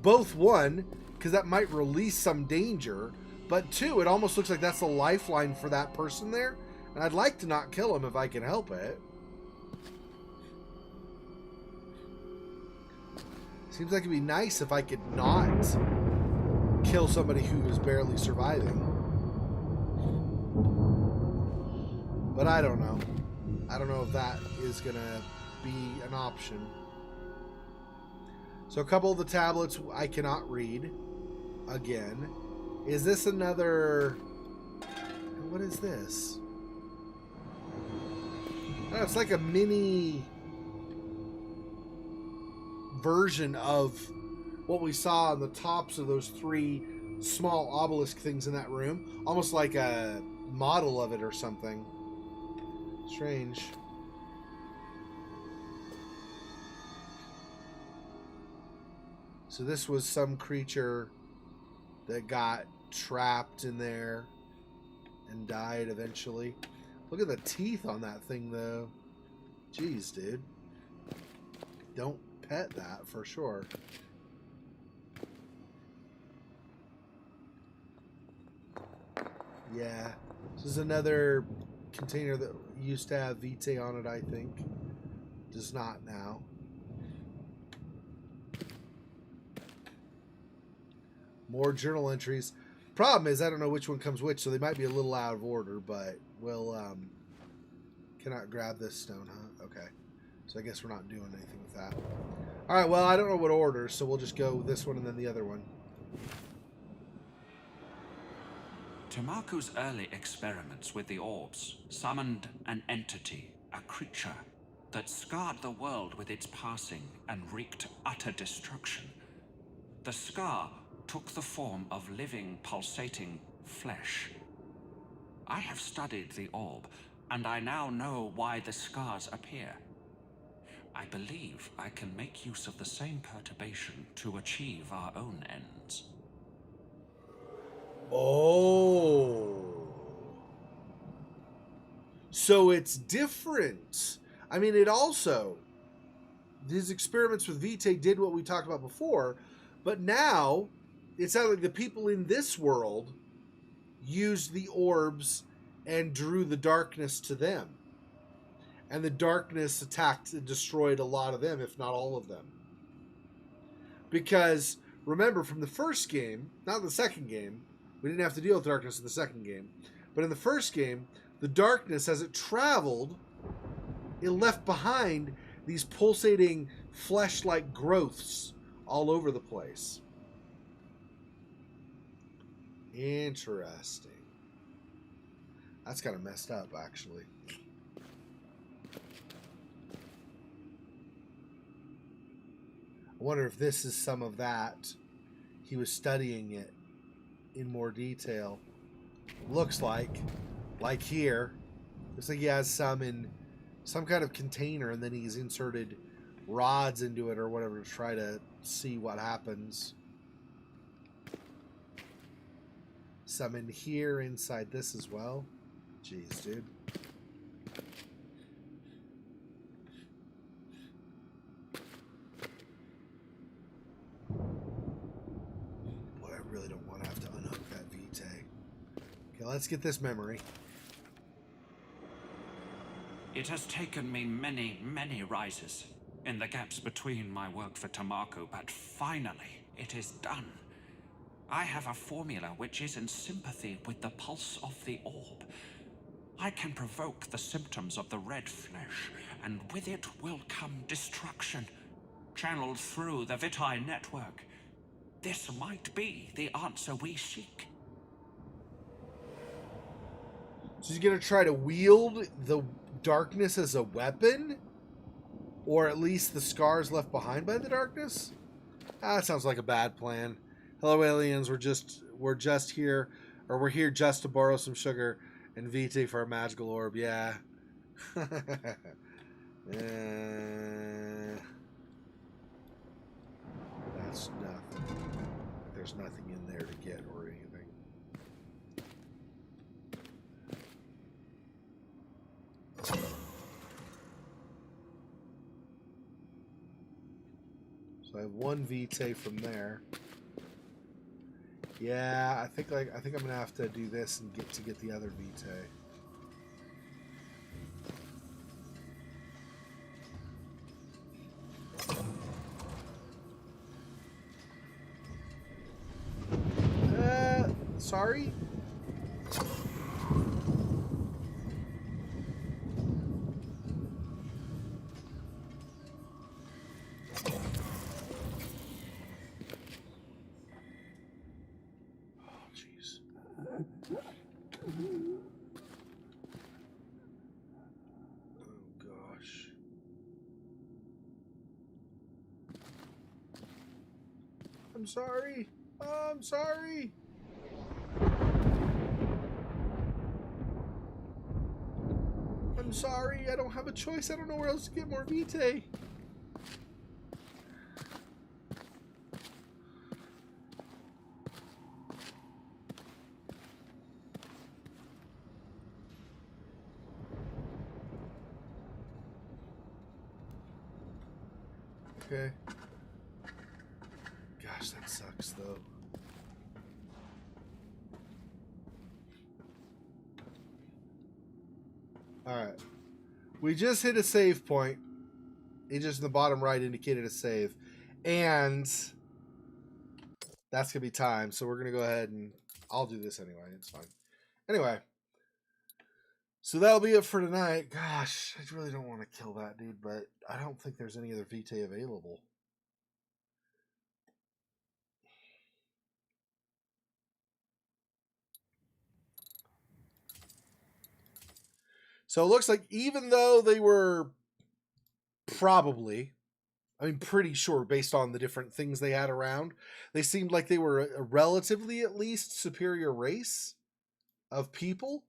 Both, one, because that might release some danger, but two, it almost looks like that's the lifeline for that person there, and I'd like to not kill him if I can help it. Seems like it'd be nice if I could not kill somebody who is barely surviving. But I don't know. I don't know if that is going to be an option. So a couple of the tablets I cannot read. Again. Is this another... What is this? Oh, it's like a mini version of what we saw on the tops of those three small obelisk things in that room. Almost like a model of it or something. Strange. So this was some creature that got trapped in there and died eventually. Look at the teeth on that thing, though. Jeez, dude. Don't pet that for sure. Yeah. This is another container that used to have Vitae on it, I think. Does not now. More journal entries. Problem is, I don't know which one comes which, so they might be a little out of order, but we'll, cannot grab this stone, huh? Okay. So I guess we're not doing anything with that. Alright, well, I don't know what order, so we'll just go this one and then the other one. Tamaku's early experiments with the orbs summoned an entity, a creature, that scarred the world with its passing and wreaked utter destruction. The scar took the form of living, pulsating flesh. I have studied the orb, and I now know why the scars appear. I believe I can make use of the same perturbation to achieve our own ends. Oh. So it's different. I mean, it also... His experiments with Vitae did what we talked about before, but now it sounds like the people in this world used the orbs and drew the darkness to them. And the darkness attacked and destroyed a lot of them, if not all of them. Because, remember, from the first game, not the second game, we didn't have to deal with darkness in the second game, but in the first game, the darkness, as it traveled, it left behind these pulsating flesh-like growths all over the place. Interesting. That's kind of messed up, actually. I wonder if this is some of that. He was studying it in more detail. Looks like here. Looks like he has some in some kind of container, and then he's inserted rods into it or whatever to try to see what happens. Some in here inside this as well. Jeez, dude. Boy, I really don't want to have to unhook that vitae. Okay, let's get this memory. It has taken me many, many rises in the gaps between my work for Tamako, but finally it is done. I have a formula which is in sympathy with the pulse of the orb. I can provoke the symptoms of the red flesh, and with it will come destruction, channeled through the Vitae network. This might be the answer we seek. So he's going to try to wield the darkness as a weapon? Or at least the scars left behind by the darkness? That sounds like a bad plan. Hello, aliens. We're just here, or we're here just to borrow some sugar and vitae for a magical orb. Yeah. That's nothing. There's nothing in there to get or anything. So I have one vitae from there. Yeah, I think I'm gonna have to do this and get the other vitae. Sorry. I'm sorry. Oh, I'm sorry. I'm sorry. I don't have a choice. I don't know where else to get more vitae. Okay. Gosh, that sucks, though. Alright. We just hit a save point. It just in the bottom right indicated a save. And that's going to be time. So we're going to go ahead and I'll do this anyway. It's fine. Anyway. So that'll be it for tonight. Gosh, I really don't want to kill that dude, but I don't think there's any other vitae available. So it looks like even though they were probably, I mean, pretty sure based on the different things they had around, they seemed like they were a relatively, at least, superior race of people.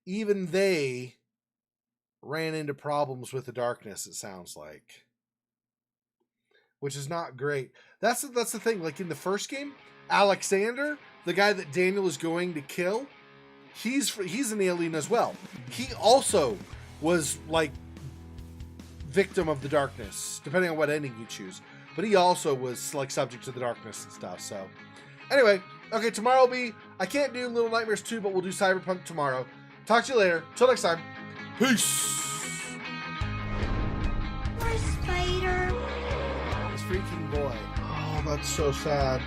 Even they ran into problems with the darkness, it sounds like. Which is not great. That's the thing. Like in the first game, Alexander, the guy that Daniel is going to kill, he's an alien as well. He also was like victim of the darkness, depending on what ending you choose. But he also was like subject to the darkness and stuff. So anyway, okay, tomorrow will be, I can't do Little Nightmares 2, but we'll do Cyberpunk tomorrow. Talk to you later. Till next time. Peace. Poor spider. This freaking boy. Oh, that's so sad.